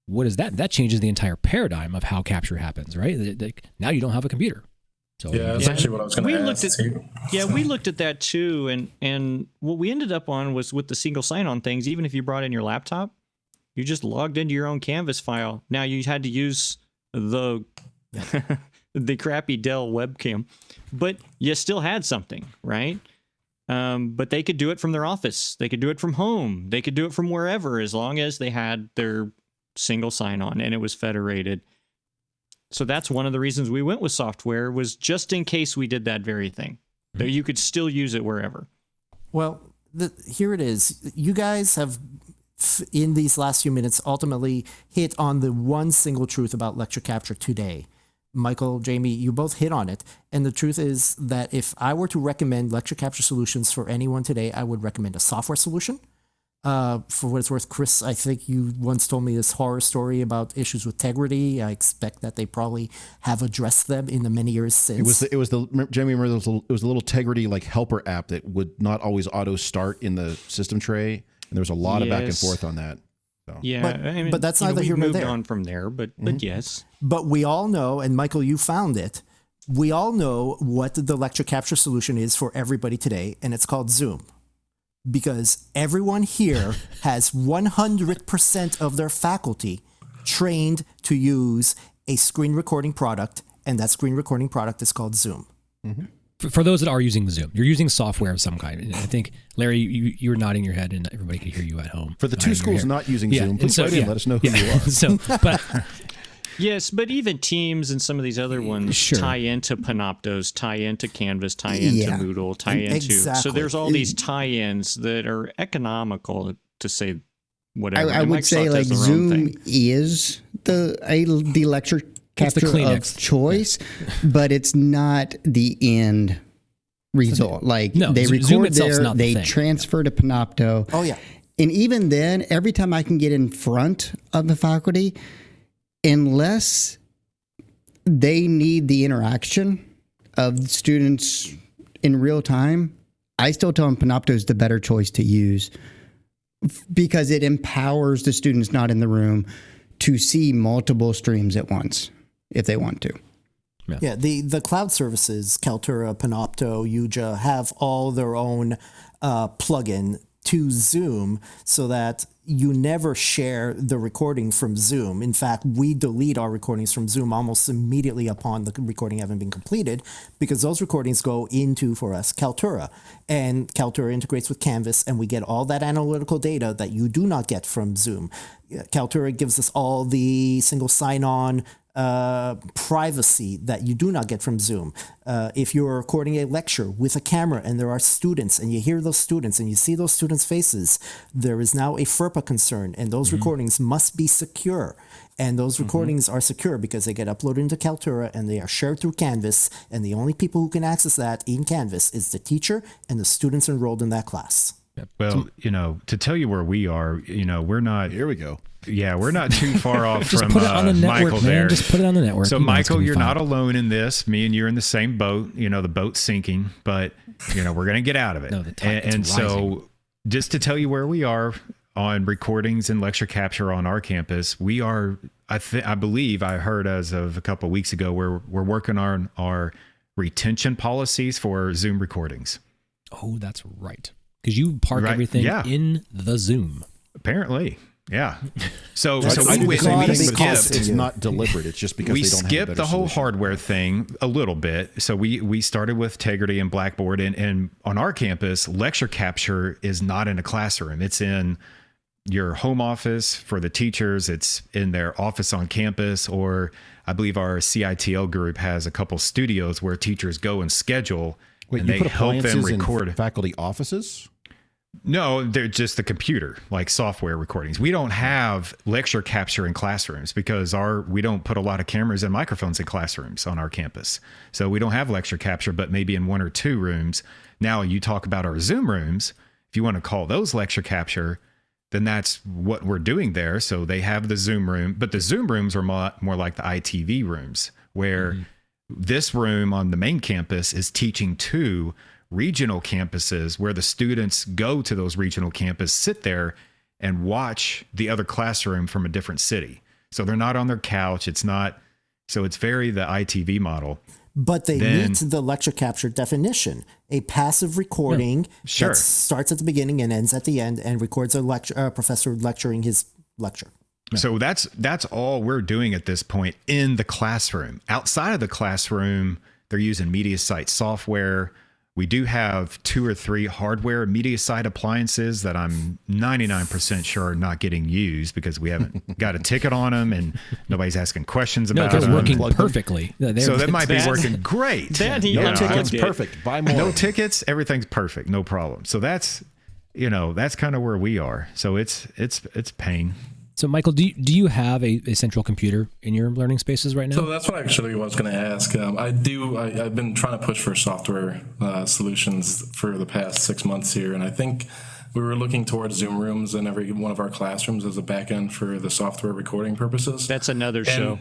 Speaker 2: what is that? That changes the entire paradigm of how capture happens, right? Now you don't have a computer. So
Speaker 7: Yeah, that's actually what I was going to ask too.
Speaker 4: Yeah, we looked at that too, and what we ended up on was with the single sign-on things, even if you brought in your laptop, you just logged into your own Canvas file. Now you had to use the the crappy Dell webcam, but you still had something, right? But they could do it from their office. They could do it from home. They could do it from wherever, as long as they had their single sign-on and it was federated. So that's one of the reasons we went with software, was just in case we did that very thing, that you could still use it wherever.
Speaker 6: Well, here it is. You guys have, in these last few minutes, ultimately hit on the one single truth about lecture capture today. Michael, Jamie, you both hit on it. And the truth is that if I were to recommend lecture capture solutions for anyone today, I would recommend a software solution. For what it's worth, Chris, I think you once told me this horror story about issues with integrity. I expect that they probably have addressed them in the many years since.
Speaker 1: It was the Jamie, remember it was the little Tegrity like helper app that would not always auto start in the system tray. And there was a lot of back and forth on that. So.
Speaker 4: Yeah,
Speaker 6: but that's neither here nor there.
Speaker 4: Moved on from there, but yes.
Speaker 6: But we all know, and Michael, you found it. We all know what the lecture capture solution is for everybody today, and it's called Zoom. Because everyone here has 100% of their faculty trained to use a screen recording product, and that screen recording product is called Zoom.
Speaker 2: Mm-hmm. For those that are using Zoom, you're using software of some kind. And I think, Larry, you were nodding your head and everybody could hear you at home.
Speaker 1: For the two schools not using Zoom, please write in, let us know who you are.
Speaker 4: Yes, but even Teams and some of these other ones tie into Panoptos, tie into Canvas, tie into Moodle, tie into... Exactly. So there's all these tie-ins that are economical, to say whatever.
Speaker 3: I would say like Zoom is the lecture capture of choice, but it's not the end result. Like they record there, they transfer to Panopto.
Speaker 6: Oh yeah.
Speaker 3: And even then, every time I can get in front of the faculty, unless they need the interaction of students in real time, I still tell them Panopto is the better choice to use because it empowers the students not in the room to see multiple streams at once if they want to.
Speaker 6: Yeah, the cloud services, Kaltura, Panopto, Yuja, have all their own plugin to Zoom so that you never share the recording from Zoom. In fact, we delete our recordings from Zoom almost immediately upon the recording having been completed because those recordings go into, for us, Kaltura. And Kaltura integrates with Canvas, and we get all that analytical data that you do not get from Zoom. Kaltura gives us all the single sign-on privacy that you do not get from Zoom. If you're recording a lecture with a camera and there are students and you hear those students and you see those students' faces, there is now a FERPA concern, and those recordings must be secure. And those recordings are secure because they get uploaded into Kaltura and they are shared through Canvas, and the only people who can access that in Canvas is the teacher and the students enrolled in that class.
Speaker 5: Well, to tell you where we are, we're not...
Speaker 1: Here we go.
Speaker 5: Yeah, we're not too far off
Speaker 2: just
Speaker 5: from
Speaker 2: put it on the network,
Speaker 5: Michael there.
Speaker 2: Just put it on the network.
Speaker 5: So, Michael, you're not alone in this. Me and you're in the same boat. The boat's sinking, but, we're going to get out of it.
Speaker 2: No, the tide is rising.
Speaker 5: So, just to tell you where we are on recordings and lecture capture on our campus, we are, I believe I heard as of a couple of weeks ago, we're working on our retention policies for Zoom recordings.
Speaker 2: Oh, that's right. Because you park everything in the Zoom.
Speaker 5: It's
Speaker 1: not deliberate. It's just because
Speaker 5: we skipped the whole hardware thing a little bit. So we started with Tegrity and Blackboard, and on our campus, lecture capture is not in a classroom. It's in your home office. For the teachers, it's in their office on campus, or I believe our CITL group has a couple studios where teachers go and schedule.
Speaker 1: Wait,
Speaker 5: and
Speaker 1: you
Speaker 5: they
Speaker 1: put
Speaker 5: help them
Speaker 1: appliances
Speaker 5: record.
Speaker 1: in faculty offices?
Speaker 5: No, they're just the computer, like software recordings. We don't have lecture capture in classrooms because we don't put a lot of cameras and microphones in classrooms on our campus. So we don't have lecture capture, but maybe in 1 or 2 rooms. Now you talk about our Zoom rooms. If you want to call those lecture capture, then that's what we're doing there. So they have the Zoom room, but the Zoom rooms are more like the ITV rooms, where this room on the main campus is teaching to regional campuses, where the students go to those regional campuses, sit there and watch the other classroom from a different city. So they're not on their couch. It's very the ITV model.
Speaker 6: But they meet the lecture capture definition: a passive recording that starts at the beginning and ends at the end, and records a professor lecturing his lecture.
Speaker 5: So that's all we're doing at this point in the classroom. Outside of the classroom, they're using MediaSite software. We do have 2 or 3 hardware MediaSite appliances that I'm 99% sure are not getting used because we haven't got a ticket on them and nobody's asking questions about
Speaker 2: No,
Speaker 5: them.
Speaker 2: they're working perfectly.
Speaker 5: So that might be working great.
Speaker 1: No tickets, perfect. Buy more.
Speaker 5: No tickets, everything's perfect, no problem. So that's kind of where we are. So it's pain.
Speaker 2: So, Michael, do you have a central computer in your learning spaces right now?
Speaker 7: So that's what I actually was going to ask. I've been trying to push for software solutions for the past 6 months here, and I think we were looking towards Zoom rooms in every one of our classrooms as a backend for the software recording purposes.
Speaker 4: That's another show.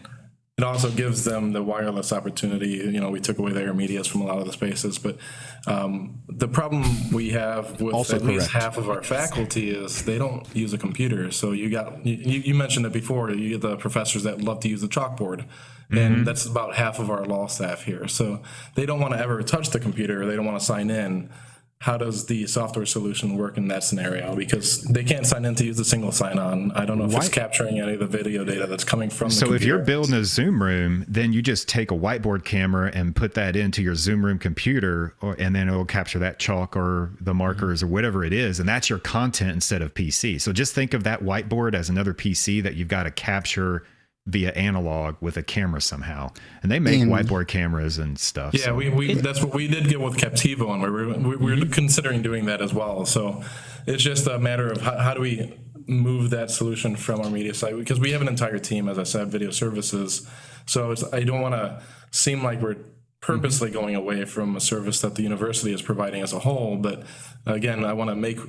Speaker 7: It also gives them the wireless opportunity. We took away the AirMedias from a lot of the spaces, but the problem we have with
Speaker 1: also
Speaker 7: at least half of our faculty is they don't use a computer. So you mentioned it before. You get the professors that love to use the chalkboard, and that's about half of our law staff here. So they don't want to ever touch the computer. They don't want to sign in. How does the software solution work in that scenario? Because they can't sign in to use a single sign-on. I don't know if it's capturing any of the video data that's coming from the computer.
Speaker 5: So if you're building a Zoom room, then you just take a whiteboard camera and put that into your Zoom room computer, and then it will capture that chalk or the markers or whatever it is, and that's your content instead of PC. So just think of that whiteboard as another PC that you've got to capture via analog with a camera somehow, and they make whiteboard cameras and stuff.
Speaker 7: Yeah, so. That's what we did get with Captivo, and we're considering doing that as well. So it's just a matter of how do we move that solution from our media site, because we have an entire team, as I said, video services. So I don't want to seem like we're purposely going away from a service that the university is providing as a whole. But again, I want to make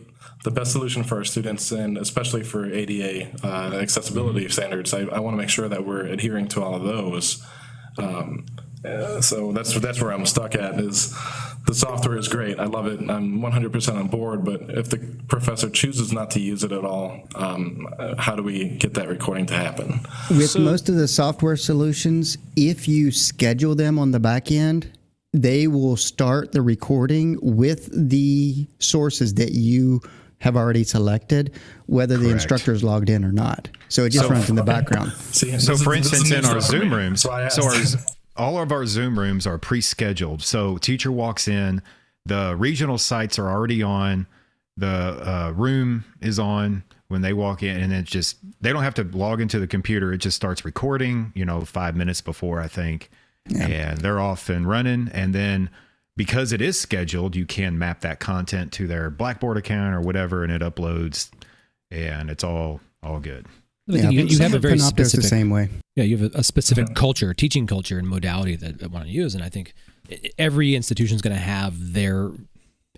Speaker 7: the best solution for our students, and especially for ADA accessibility standards. I want to make sure that we're adhering to all of those. So that's where I'm stuck at. Is the software is great. I love it. I'm 100% on board. But if the professor chooses not to use it at all, how do we get that recording to happen?
Speaker 3: With most of the software solutions, if you schedule them on the back end, they will start the recording with the sources that you have already selected, whether the instructor is logged in or not. So it just runs in the background.
Speaker 5: So for instance, in our Zoom rooms, all of our Zoom rooms are pre-scheduled. So teacher walks in, the regional sites are already on, the room is on when they walk in, and they don't have to log into the computer. It just starts recording, 5 minutes before, I think, and they're off and running. And then because it is scheduled, you can map that content to their Blackboard account or whatever, and it uploads, and it's all good.
Speaker 3: Yeah,
Speaker 2: you have a very specific,
Speaker 3: the same way.
Speaker 2: Yeah, you have a specific culture, teaching culture and modality that I want to use, and I think every institution is going to have their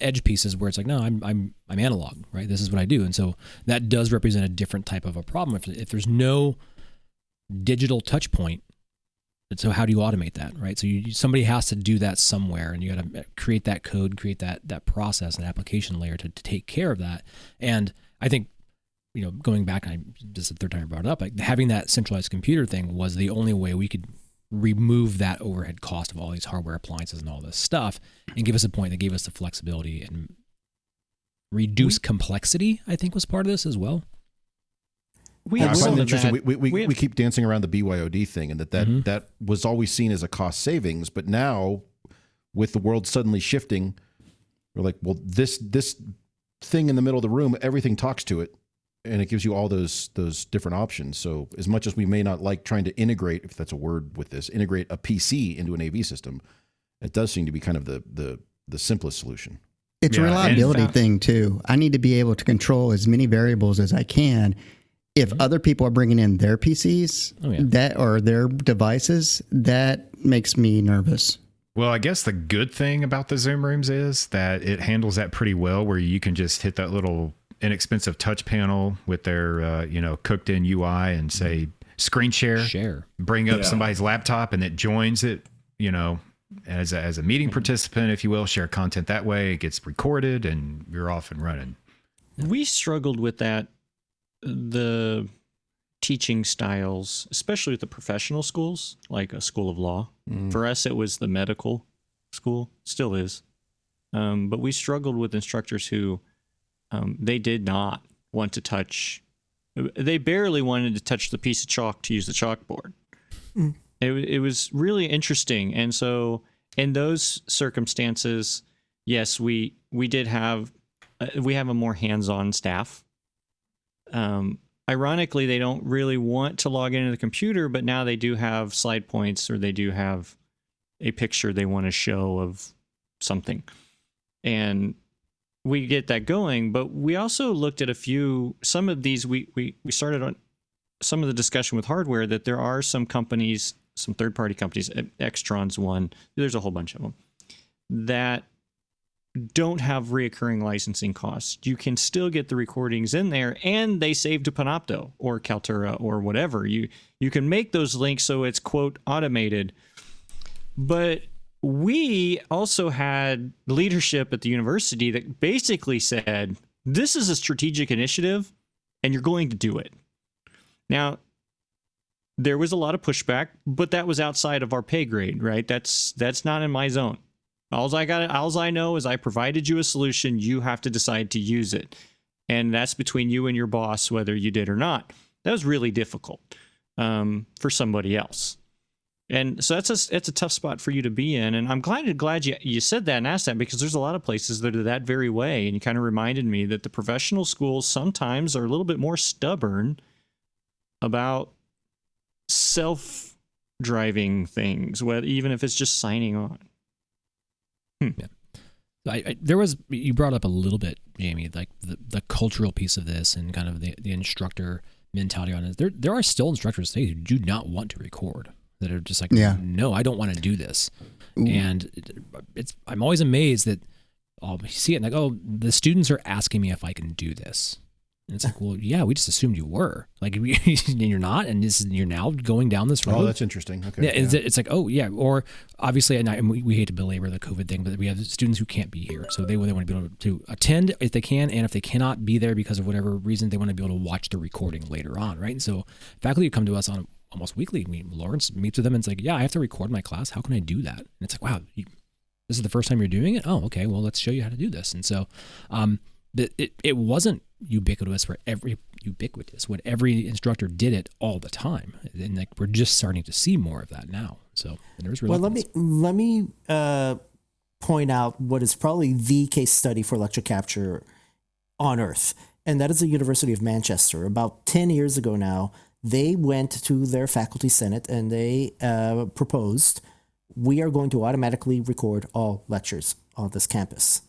Speaker 2: edge pieces where it's like, no, I'm analog, right? This is what I do, and so that does represent a different type of a problem. If there's no digital touch point, so how do you automate that, right? So somebody has to do that somewhere, and you got to create that code, create that process and application layer to take care of that. And I think, going back, this is the third time I brought it up, like having that centralized computer thing was the only way we could remove that overhead cost of all these hardware appliances and all this stuff, and give us a point that gave us the flexibility and reduce complexity, I think was part of this as well.
Speaker 1: I find it interesting. We keep dancing around the BYOD thing, and that was always seen as a cost savings. But now, with the world suddenly shifting, we're like, well, this thing in the middle of the room, everything talks to it. and it gives you all those different options. So as much as we may not like trying to integrate, if that's a word with this, integrate a PC into an AV system, it does seem to be kind of the simplest solution.
Speaker 3: It's a reliability thing too. I need to be able to control as many variables as I can. If other people are bringing in their PCs that or their devices, that makes me nervous.
Speaker 5: Well, I guess the good thing about the Zoom rooms is that it handles that pretty well, where you can just hit that little inexpensive touch panel with their cooked in UI and say screen share, bring up somebody's laptop, and it joins it, as a meeting participant, if you will, share content that way. It gets recorded and you're off and running.
Speaker 4: We struggled with that, the teaching styles, especially with the professional schools, like a school of law. For us, it was the medical school, still is. But we struggled with instructors who they did not want to touch. They barely wanted to touch the piece of chalk to use the chalkboard. It was really interesting. And so in those circumstances, yes, we did have, we have a more hands-on staff. Ironically, they don't really want to log into the computer, but now they do have slide points, or they do have a picture they want to show of something. And we get that going, but we also looked at some of these, we started on some of the discussion with hardware, that there are some companies, some third-party companies, Extron's one, there's a whole bunch of them, that don't have reoccurring licensing costs. You can still get the recordings in there, and they save to Panopto or Kaltura or whatever. You can make those links so it's, quote, automated. But we also had leadership at the university that basically said, this is a strategic initiative and you're going to do it. Now, there was a lot of pushback, but that was outside of our pay grade, right? That's not in my zone. All I know is I provided you a solution. You have to decide to use it. And that's between you and your boss, whether you did or not. That was really difficult for somebody else. And so it's a tough spot for you to be in. And I'm glad you said that and asked that, because there's a lot of places that are that very way. And you kind of reminded me that the professional schools sometimes are a little bit more stubborn about self-driving things, even if it's just signing on.
Speaker 2: Yeah. You brought up a little bit, Jamie, like the cultural piece of this and kind of the instructor mentality on it. There are still instructors today who do not want to record, that are just like, no, I don't want to do this. Ooh. And I'm always amazed that I'll see it and like, oh, the students are asking me if I can do this. And it's like, well, yeah, we just assumed you were. Like, you're not, and you're now going down this road.
Speaker 1: Oh, that's interesting. Okay.
Speaker 2: Yeah, it's like, oh, yeah. Or obviously, and we hate to belabor the COVID thing, but we have students who can't be here. So they want to be able to attend if they can, and if they cannot be there because of whatever reason, they want to be able to watch the recording later on, right? And so faculty come to us on almost weekly. Lawrence meets with them and it's like, yeah, I have to record my class. How can I do that? And it's like, wow, this is the first time you're doing it? Oh, okay, well, let's show you how to do this. And so it wasn't ubiquitous when every instructor did it all the time, and like we're just starting to see more of that now. So there's reluctance.
Speaker 6: Well, let me point out what is probably the case study for lecture capture on Earth, and that is the University of Manchester. About 10 years ago now, they went to their faculty senate and they proposed, we are going to automatically record all lectures on this campus.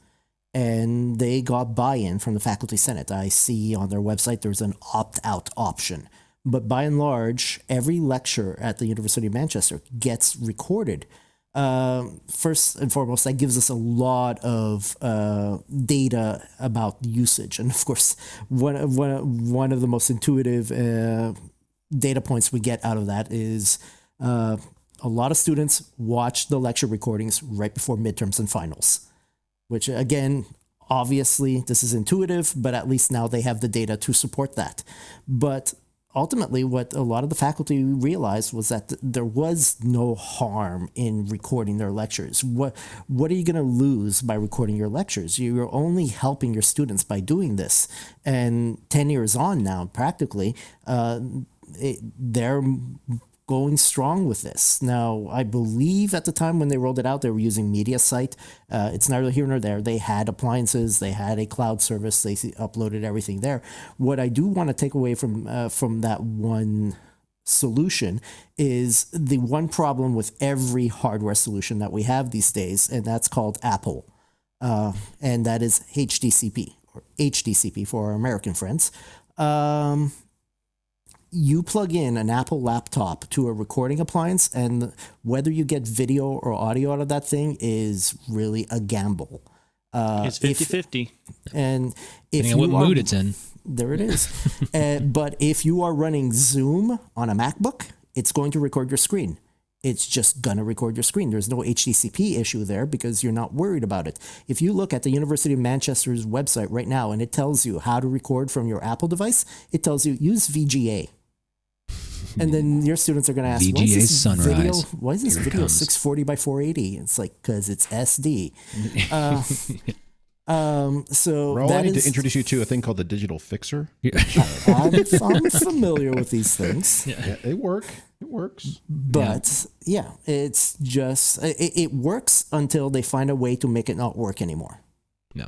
Speaker 6: And they got buy-in from the faculty senate. I see on their website there's an opt-out option. But by and large, every lecture at the University of Manchester gets recorded. First and foremost, that gives us a lot of data about usage. And of course, one of the most intuitive data points we get out of that is a lot of students watch the lecture recordings right before midterms and finals. Which, again, obviously, this is intuitive, but at least now they have the data to support that. But ultimately, what a lot of the faculty realized was that there was no harm in recording their lectures. What are you going to lose by recording your lectures? You're only helping your students by doing this. And 10 years on now, practically, they're going strong with this. Now, I believe at the time when they rolled it out, they were using MediaSite. It's neither here nor there. They had appliances, they had a cloud service, they uploaded everything there. What I do want to take away from that one solution is the one problem with every hardware solution that we have these days, and that's called Apple. And that is HDCP, or HDCP for our American friends. You plug in an Apple laptop to a recording appliance, and whether you get video or audio out of that thing is really a gamble.
Speaker 4: It's 50-50.
Speaker 6: And if
Speaker 2: Depending on what mood it's in.
Speaker 6: There it is. But if you are running Zoom on a MacBook, it's going to record your screen. It's just going to record your screen. There's no HDCP issue there because you're not worried about it. If you look at the University of Manchester's website right now and it tells you how to record from your Apple device, it tells you use VGA. And then your students are going to ask, why is this video 640 by 480? It's like, because it's SD. So
Speaker 1: Raul, I need to introduce you to a thing called the digital fixer.
Speaker 6: I'm familiar with these things.
Speaker 1: Yeah, they work. It works.
Speaker 6: But it's just, it works until they find a way to make it not work anymore.
Speaker 2: No.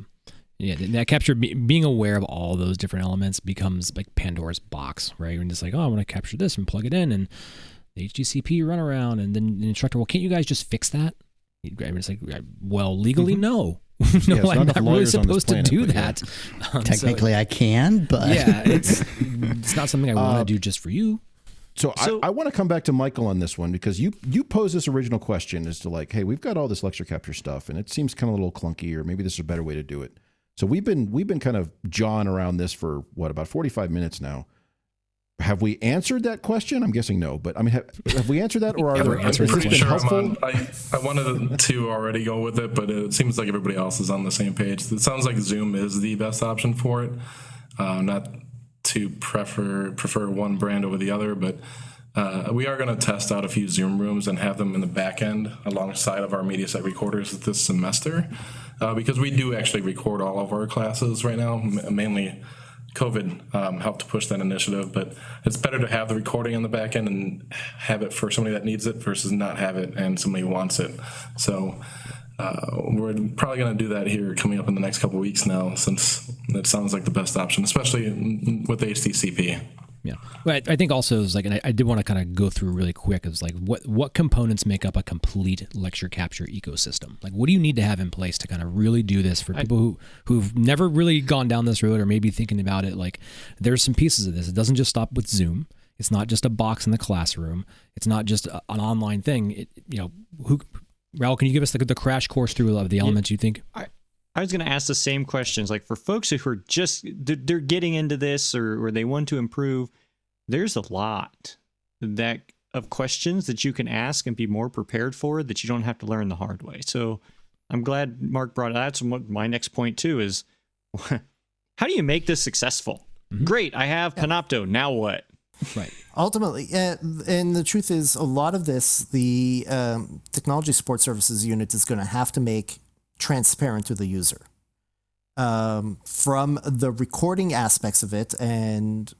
Speaker 2: Yeah, that capture, being aware of all those different elements becomes like Pandora's box, right? And it's like, oh, I want to capture this and plug it in, and the HDCP run around, and then the instructor, well, can't you guys just fix that? It's like, well, legally, no. No, I'm not really supposed to do that.
Speaker 3: Technically, I can, but
Speaker 2: yeah, it's not something I want to do just for you.
Speaker 1: So I want to come back to Michael on this one because you posed this original question as to like, hey, we've got all this lecture capture stuff, and it seems kind of a little clunky, or maybe this is a better way to do it. So we've been kind of jawing around this for about 45 minutes now. Have we answered that question? I'm guessing no, but I mean, have we answered that, or are there answers that been helpful?
Speaker 7: I wanted to already go with it, but it seems like everybody else is on the same page. It sounds like Zoom is the best option for it. Not to prefer one brand over the other, but we are going to test out a few Zoom rooms and have them in the back end alongside of our MediaSite recorders this semester, because we do actually record all of our classes right now. Mainly COVID helped push that initiative, but it's better to have the recording on the back end and have it for somebody that needs it versus not have it and somebody who wants it. So we're probably going to do that here coming up in the next couple of weeks now, since it sounds like the best option, especially with HDCP.
Speaker 2: Yeah, well, I think also is like, and I did want to kind of go through really quick. Is like what components make up a complete lecture capture ecosystem? Like, what do you need to have in place to kind of really do this for people who've never really gone down this road or maybe thinking about it? Like, there's some pieces of this. It doesn't just stop with Zoom. It's not just a box in the classroom. It's not just an online thing. Raul, can you give us the crash course through of the elements you think?
Speaker 4: I was going to ask the same questions. Like, for folks who are just, they're getting into this or they want to improve, there's a lot of questions that you can ask and be more prepared for that you don't have to learn the hard way. So I'm glad Mark brought that. So my next point too is, how do you make this successful? Mm-hmm. Great, I have Panopto. Now what?
Speaker 2: Right.
Speaker 6: Ultimately, and the truth is, a lot of this, the technology support services unit is going to have to make transparent to the user, from the recording aspects of it. And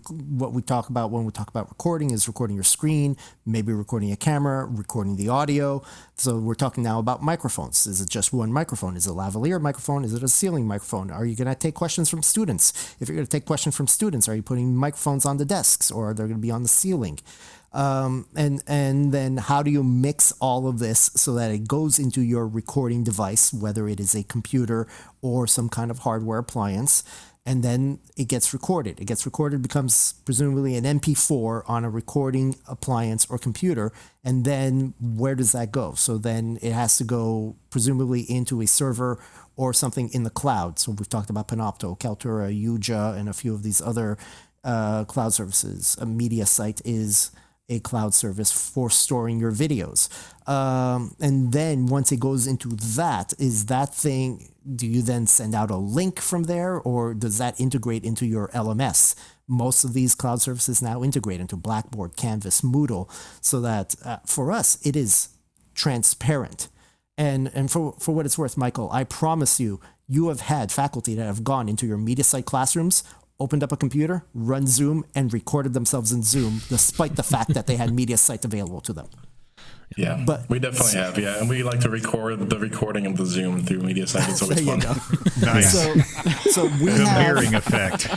Speaker 6: what we talk about when we talk about recording is recording your screen, maybe recording a camera, recording the audio. So we're talking now about microphones. Is it just one microphone? Is it a lavalier microphone? Is it a ceiling microphone? Are you going to take questions from students? If you're going to take questions from students, are you putting microphones on the desks, or are they going to be on the ceiling? And then how do you mix all of this so that it goes into your recording device, whether it is a computer or some kind of hardware appliance, and then it gets recorded. It gets recorded, becomes presumably an MP4 on a recording appliance or computer, and then where does that go? So then it has to go presumably into a server or something in the cloud. So we've talked about Panopto, Kaltura, Yuja, and a few of these other cloud services. A MediaSite is a cloud service for storing your videos. And then once it goes into that, is that thing, do you then send out a link from there, or does that integrate into your LMS? Most of these cloud services now integrate into Blackboard, Canvas, Moodle, so that for us, it is transparent. And for what it's worth, Michael, I promise you, you have had faculty that have gone into your MediaSite classrooms opened up a computer, run Zoom, and recorded themselves in Zoom, despite the fact that they had media sites available to them.
Speaker 7: Yeah,
Speaker 6: But-
Speaker 7: we definitely have. Yeah, and we like to record the recording of the Zoom through MediaSite. It's always
Speaker 6: There you
Speaker 7: fun.
Speaker 6: go.
Speaker 5: Nice.
Speaker 6: So we
Speaker 5: The
Speaker 6: have
Speaker 5: mirroring effect.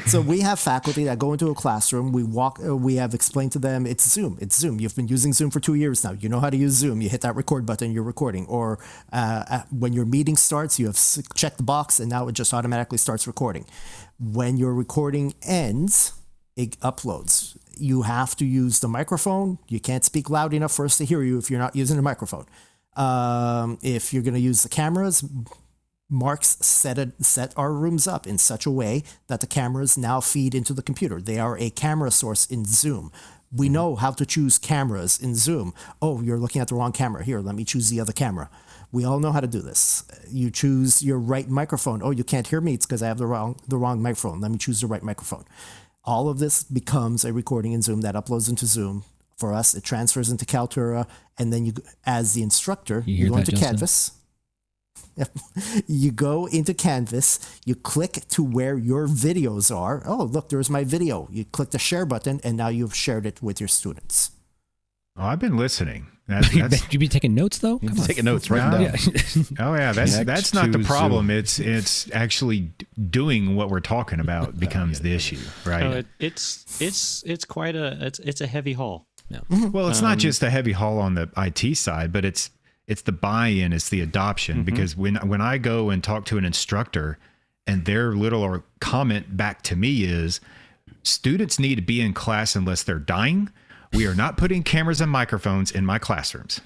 Speaker 6: So we have faculty that go into a classroom. We have explained to them, it's Zoom. It's Zoom. You've been using Zoom for 2 years now. You know how to use Zoom. You hit that record button, you're recording. Or when your meeting starts, you have checked the box, and now it just automatically starts recording. When your recording ends, it uploads. You have to use the microphone. You can't speak loud enough for us to hear you if you're not using the microphone. If you're going to use the cameras, Mark's set our rooms up in such a way that the cameras now feed into the computer. They are a camera source in Zoom. We know how to choose cameras in Zoom. Oh, you're looking at the wrong camera. Here, let me choose the other camera. We all know how to do this. You choose your right microphone. Oh, you can't hear me. It's because I have the wrong microphone. Let me choose the right microphone. All of this becomes a recording in Zoom that uploads into Zoom. For us, it transfers into Kaltura, and then you, as the instructor, you go into Canvas. You go into Canvas, you click to where your videos are. Oh, look, there's my video. You click the share button, and now you've shared it with your students.
Speaker 5: Oh, I've been listening.
Speaker 2: You be taking notes though? Come on.
Speaker 1: Taking notes right now.
Speaker 5: Oh yeah, that's not the
Speaker 1: to
Speaker 5: problem. It's actually doing what we're talking about becomes the issue, right?
Speaker 4: It's quite a heavy haul.
Speaker 5: Well, it's not just the heavy haul on the IT side, but it's the buy-in, it's the adoption. Because when I go and talk to an instructor, and their little comment back to me is, students need to be in class unless they're dying. We are not putting cameras and microphones in my classrooms.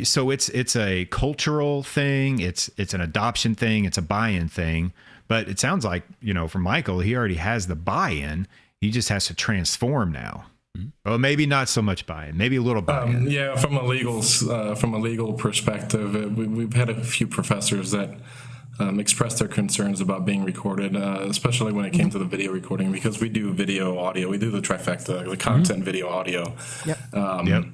Speaker 5: So it's a cultural thing. It's an adoption thing. It's a buy-in thing. But it sounds like, for Michael, he already has the buy-in. He just has to transform now. Well, maybe not so much buy-in, maybe a little buy-in.
Speaker 7: Yeah, from a legal perspective, we've had a few professors that expressed their concerns about being recorded, especially when it came to the video recording, because we do video, audio, we do the trifecta, the content, video, audio.
Speaker 5: Yep.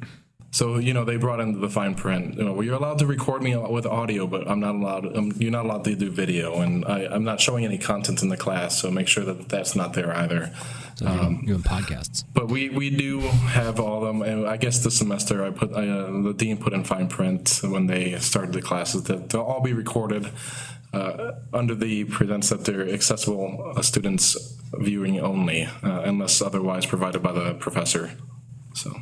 Speaker 7: So they brought into the fine print. Well, you're allowed to record me with audio, but I'm not allowed. You're not allowed to do video, and I'm not showing any content in the class. So make sure that that's not there either.
Speaker 2: So you're doing podcasts.
Speaker 7: But we do have all of them, and I guess this semester the dean put in fine print when they started the classes that they'll all be recorded under the pretense that they're accessible students viewing only, unless otherwise provided by the professor. So.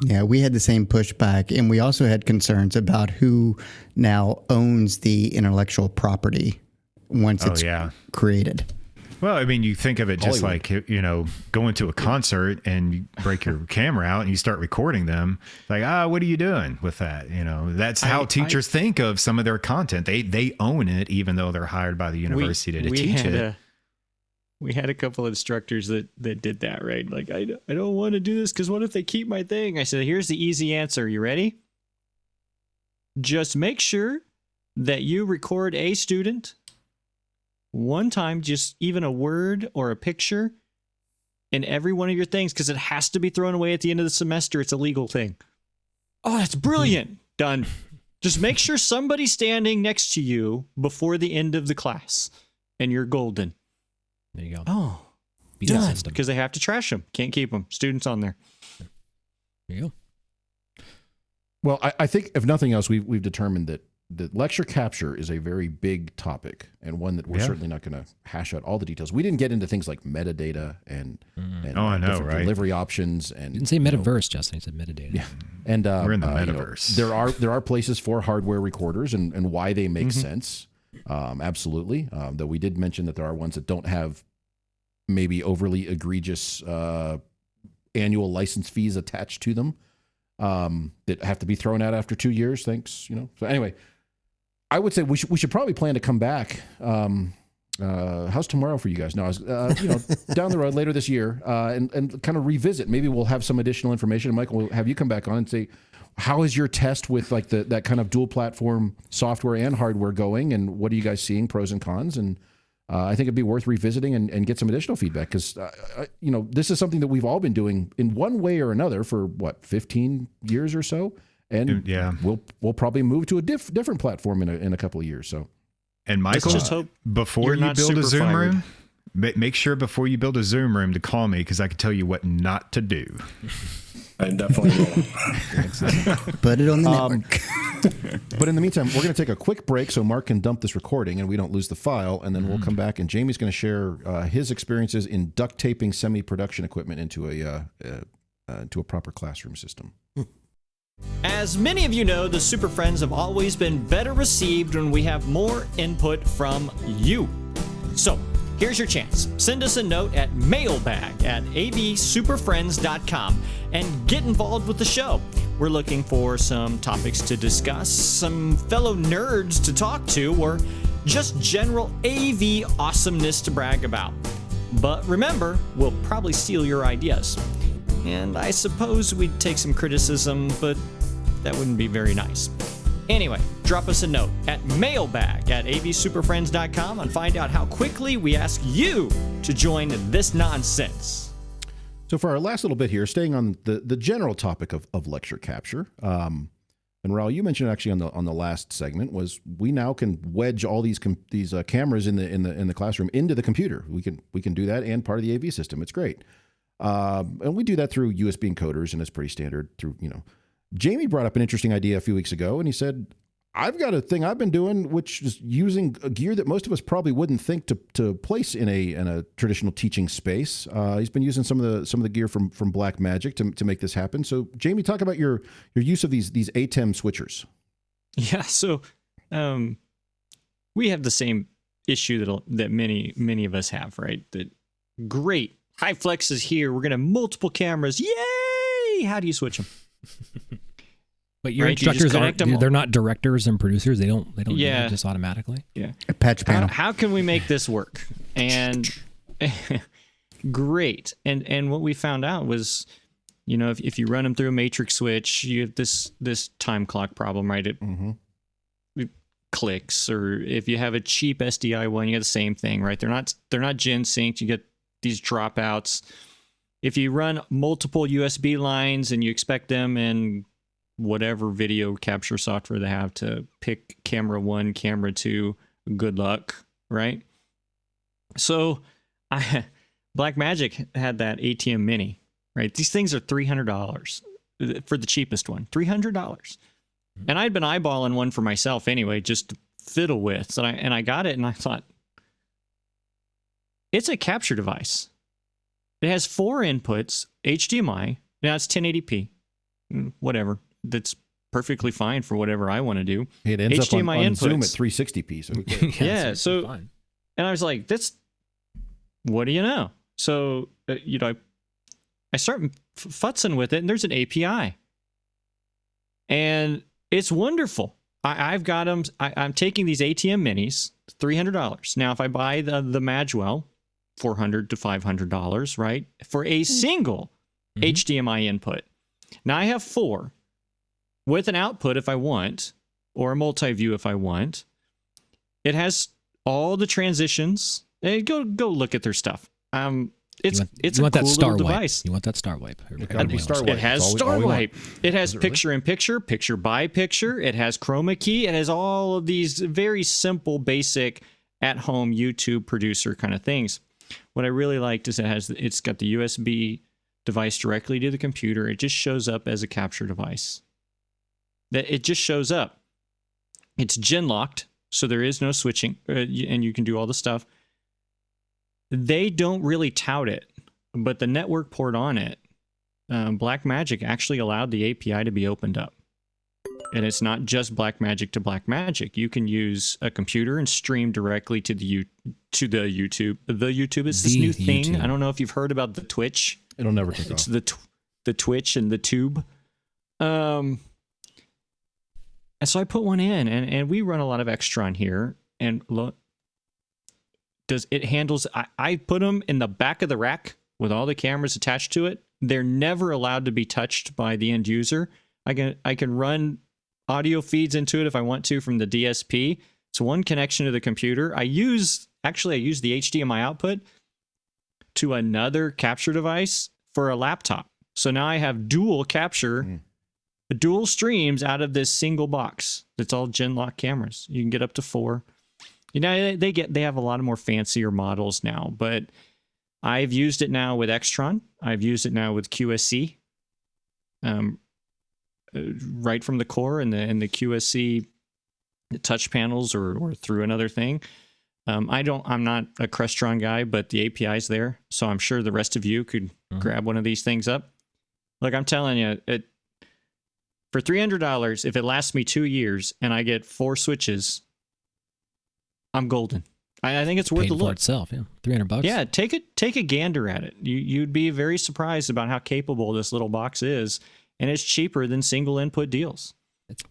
Speaker 3: Yeah, we had the same pushback, and we also had concerns about who now owns the intellectual property once it's created.
Speaker 5: Well, I mean, you think of it just like, going to a concert and you break your camera out and you start recording them. Like, what are you doing with that? That's how teachers think of some of their content. They own it, even though they're hired by the university to teach it.
Speaker 4: We had a couple of instructors that did that, right? Like, I don't want to do this because what if they keep my thing? I said, here's the easy answer. You ready? Just make sure that you record a student one time, just even a word or a picture in every one of your things, because it has to be thrown away at the end of the semester. It's a legal thing. Oh, that's brilliant. Done. Just make sure somebody's standing next to you before the end of the class, and you're golden.
Speaker 2: There you go.
Speaker 4: Oh, done. Because they have to trash them. Can't keep them. Students on there.
Speaker 2: There you go.
Speaker 1: Well, I think if nothing else, we've determined that lecture capture is a very big topic, and one that we're certainly not going to hash out all the details. We didn't get into things like metadata and
Speaker 5: I know, right?
Speaker 1: Delivery options. And
Speaker 2: didn't say metaverse, Justin. He said metadata.
Speaker 1: Yeah, and
Speaker 5: we're in the metaverse.
Speaker 1: There are places for hardware recorders and why they make sense. Absolutely. Though we did mention that there are ones that don't have maybe overly egregious annual license fees attached to them that have to be thrown out after 2 years. Thanks. So anyway, I would say we should probably plan to come back. How's tomorrow for you guys? No, down the road later this year, and kind of revisit. Maybe we'll have some additional information. And Michael, we'll have you come back on and say, how is your test with like that kind of dual platform software and hardware going, and what are you guys seeing, pros and cons? And I think it'd be worth revisiting and get some additional feedback, because this is something that we've all been doing in one way or another for 15 years or so, and we'll probably move to a different platform in a couple of years. So,
Speaker 5: and Michael,
Speaker 4: just hope
Speaker 5: before you build a Zoom room, Make sure before you build a Zoom room to call me, because I can tell you what not to do.
Speaker 7: I definitely will.
Speaker 3: Put it on the network.
Speaker 1: But in the meantime, we're going to take a quick break so Mark can dump this recording and we don't lose the file. And then we'll come back and Jamie's going to share his experiences in duct taping semi-production equipment into a proper classroom system.
Speaker 8: As many of you know, the Super Friends have always been better received when we have more input from you. So, here's your chance. Send us a note at mailbag@avsuperfriends.com and get involved with the show. We're looking for some topics to discuss, some fellow nerds to talk to, or just general AV awesomeness to brag about. But remember, we'll probably steal your ideas. And I suppose we'd take some criticism, but that wouldn't be very nice. Anyway, drop us a note at mailbag@avsuperfriends.com and find out how quickly we ask you to join this nonsense.
Speaker 1: So for our last little bit here, staying on the general topic of lecture capture, and Raul, you mentioned actually on the last segment, was we now can wedge all these cameras in the classroom into the computer. We can do that and part of the AV system. It's great, and we do that through USB encoders, and it's pretty standard. Jamie brought up an interesting idea a few weeks ago, and he said, I've got a thing I've been doing, which is using a gear that most of us probably wouldn't think to place in a traditional teaching space. He's been using some of the gear from Blackmagic to make this happen. So, Jamie, talk about your use of these ATEM switchers.
Speaker 4: Yeah, so we have the same issue that many of us have, right? That great, high flex is here. We're gonna have multiple cameras. Yay! How do you switch them?
Speaker 2: But your instructors they're not directors and producers. They don't do it just automatically.
Speaker 4: Yeah.
Speaker 3: A patch panel.
Speaker 4: How can we make this work? And great. And what we found out was, if you run them through a matrix switch, you have this time clock problem, right? It clicks. Or if you have a cheap SDI one, you get the same thing, right? They're not gen synced. You get these dropouts. If you run multiple USB lines and you expect them in whatever video capture software they have to pick camera 1, camera 2, good luck, right? So Blackmagic had that ATEM Mini, right? These things are $300 for the cheapest one, $300. And I'd been eyeballing one for myself anyway, just to fiddle with. And I got it and I thought, it's a capture device. It has 4 inputs, HDMI, now it's 1080p, whatever. That's perfectly fine for whatever I want to do.
Speaker 1: It ends
Speaker 4: HDMI
Speaker 1: up on
Speaker 4: inputs.
Speaker 1: Zoom at 360p. So
Speaker 4: so
Speaker 2: fine.
Speaker 4: And I was like, what do you know? So, I start futzing with it, and there's an API. And it's wonderful. I've got them. I'm taking these ATEM Minis, $300. Now, if I buy the Magwell, $400 to $500, right? For a single HDMI input. Now, I have 4. With an output if I want, or a multi-view if I want. It has all the transitions. Hey, go look at their stuff. It's a cool little device.
Speaker 2: You want that star wipe.
Speaker 1: It
Speaker 4: has star wipe. It has picture in picture, picture by picture. It has chroma key. It has all of these very simple, basic, at-home YouTube producer kind of things. What I really liked is it's got the USB device directly to the computer. It just shows up as a capture device. It just shows up. It's gen locked, so there is no switching, and you can do all the stuff. They don't really tout it, but the network port on it, Blackmagic actually allowed the API to be opened up. And it's not just Blackmagic to Blackmagic. You can use a computer and stream directly to the YouTube. The YouTube is this new thing.
Speaker 2: YouTube.
Speaker 4: I don't know if you've heard about the Twitch.
Speaker 1: It'll never take
Speaker 4: It's
Speaker 1: off.
Speaker 4: the Twitch and the Tube. And so I put one in, and we run a lot of Extron here. And look, it handles? I put them in the back of the rack with all the cameras attached to it. They're never allowed to be touched by the end user. I can run audio feeds into it if I want to from the DSP. It's one connection to the computer. I use the HDMI output to another capture device for a laptop. So now I have dual capture, dual streams out of this single box. It's all Genlock cameras. You can get up to 4. You know, they have a lot of more fancier models now, but I've used it now with Extron. I've used it now with QSC. Right from the core and the QSC touch panels or through another thing. I'm not a Crestron guy, but the API's there, so I'm sure the rest of you could grab one of these things up. Look, I'm telling you, for $300, if it lasts me 2 years and I get 4 switches, I'm golden. I think it's worth
Speaker 2: Paid
Speaker 4: a
Speaker 2: for
Speaker 4: look.
Speaker 2: itself, yeah. $300.
Speaker 4: Yeah, take a gander at it. You'd be very surprised about how capable this little box is, and it's cheaper than single input deals.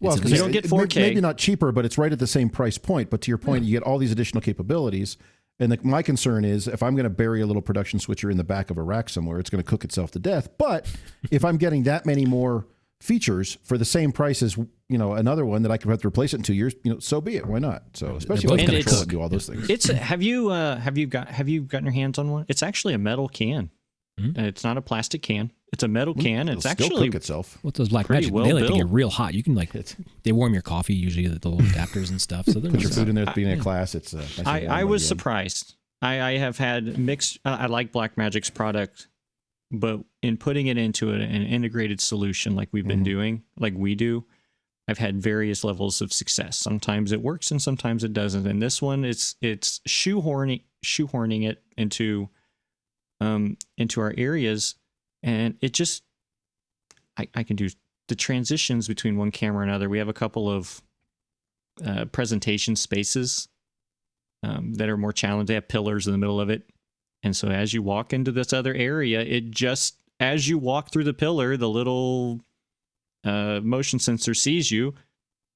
Speaker 1: Well,
Speaker 4: You don't get 4K.
Speaker 1: Maybe not cheaper, but it's right at the same price point. But to your point, you get all these additional capabilities. And my concern is if I'm going to bury a little production switcher in the back of a rack somewhere, it's going to cook itself to death. But if I'm getting that many more features for the same price as, you know, another one that I could have to replace it in 2 years, you know, so be it. Why not? So especially
Speaker 2: both
Speaker 1: when
Speaker 2: gonna
Speaker 1: you control
Speaker 2: cook.
Speaker 1: and do all those things.
Speaker 4: It's have you gotten your hands on one? It's actually a metal can. It's not a plastic can. It's a metal can. It's
Speaker 1: It'll still
Speaker 4: actually
Speaker 1: cook itself.
Speaker 2: What those Black
Speaker 4: pretty
Speaker 2: Magic,
Speaker 4: well
Speaker 2: they like to get
Speaker 4: built.
Speaker 2: real hot. You can they warm your coffee usually, the little adapters and stuff. So
Speaker 1: Put your food in there at the beginning of class. It's nice and warm
Speaker 4: I was
Speaker 1: again.
Speaker 4: surprised. I have had mixed. I like Black Magic's product, but in putting it into an integrated solution like we've been doing, like we do, I've had various levels of success. Sometimes it works and sometimes it doesn't. And this one, it's shoehorning it into our areas, and it just I can do the transitions between one camera and another. We have a couple of presentation spaces that are more challenging. They have pillars in the middle of it. And so as you walk into this other area, as you walk through the pillar, the little motion sensor sees you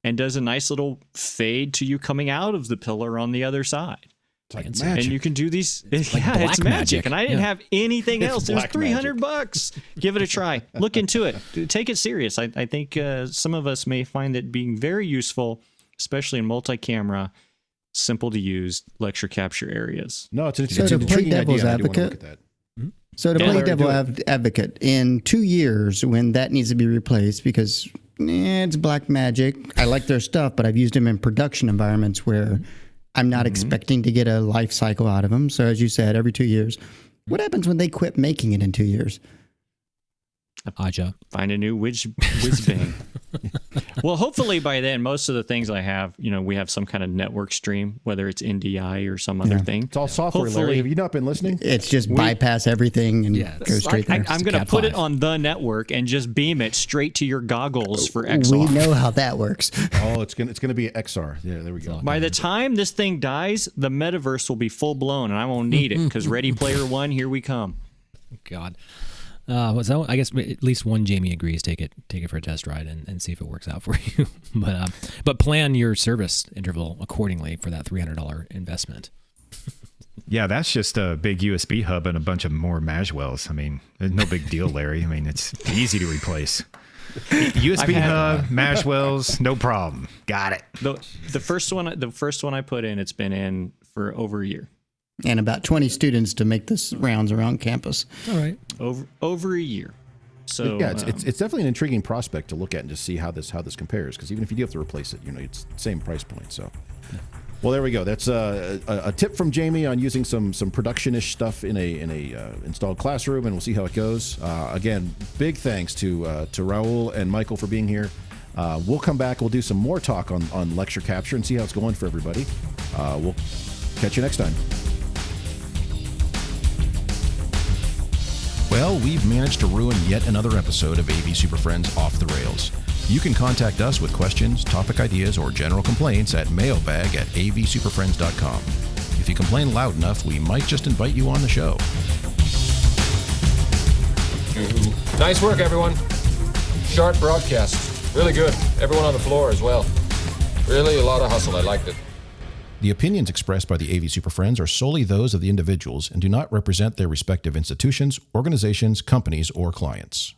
Speaker 4: and does a nice little fade to you coming out of the pillar on the other side.
Speaker 1: It's like
Speaker 2: Fancy.
Speaker 1: magic.
Speaker 4: And you can do these.
Speaker 2: like
Speaker 4: Yeah,
Speaker 2: black
Speaker 4: it's magic.
Speaker 2: magic.
Speaker 4: And I didn't have anything else. It was
Speaker 1: black magic.
Speaker 4: $300. Give it a try. Look into it. Take it serious. I think some of us may find it being very useful, especially in multi-camera, simple to use lecture capture areas.
Speaker 1: No, it's
Speaker 3: So
Speaker 1: an
Speaker 3: to play
Speaker 1: intriguing
Speaker 3: devil's
Speaker 1: idea. And I do want to look
Speaker 3: advocate-
Speaker 1: at that.
Speaker 3: So to
Speaker 4: Yeah,
Speaker 3: play
Speaker 1: Larry, do
Speaker 3: devil advocate, in 2 years when that needs to be replaced, because it's Black Magic, I like their stuff, but I've used them in production environments where I'm not expecting to get a life cycle out of them. So as you said, every 2 years. What happens when they quit making it in 2 years?
Speaker 2: Aja.
Speaker 4: Find a new whiz bang. Well, hopefully by then, most of the things I have, we have some kind of network stream, whether it's NDI or some other thing.
Speaker 1: It's all software, Larry.
Speaker 4: Hopefully-
Speaker 1: Have you not been listening?
Speaker 3: It's just bypass everything and go straight there.
Speaker 4: I'm going to
Speaker 2: Cat
Speaker 4: put it
Speaker 2: 5.
Speaker 4: on the network and just beam it straight to your goggles for
Speaker 3: We
Speaker 4: XR.
Speaker 3: know how that works.
Speaker 1: Oh, it's gonna be XR. Yeah, there we go.
Speaker 4: By the time this thing dies, the metaverse will be full blown, and I won't need it because Ready Player One, here we come.
Speaker 2: God. I guess at least one Jamie agrees. Take it for a test ride and see if it works out for you. But plan your service interval accordingly for that $300 investment.
Speaker 5: Yeah, that's just a big USB hub and a bunch of more Magwells. I mean, it's no big deal, Larry. I mean, it's easy to replace. USB hub, Magwells, no problem. Got it.
Speaker 4: The first one I put in, it's been in for over a year.
Speaker 3: And about 20 students to make this rounds around campus.
Speaker 2: All right.
Speaker 4: Over a year. So
Speaker 1: Yeah, it's definitely an intriguing prospect to look at and just see how this compares. Because even if you do have to replace it, it's the same price point. So, well, there we go. That's a tip from Jamie on using some production-ish stuff in a installed classroom, and we'll see how it goes. Again, big thanks to Raul and Michael for being here. We'll come back. We'll do some more talk on lecture capture and see how it's going for everybody. We'll catch you next time. Well, we've managed to ruin yet another episode of AV SuperFriends Off the Rails. You can contact us with questions, topic ideas, or general complaints at mailbag@avsuperfriends.com. If you complain loud enough, we might just invite you on the show.
Speaker 9: Nice work, everyone. Sharp broadcast. Really good. Everyone on the floor as well. Really a lot of hustle. I liked it.
Speaker 1: The opinions expressed by the AV SuperFriends are solely those of the individuals and do not represent their respective institutions, organizations, companies, or clients.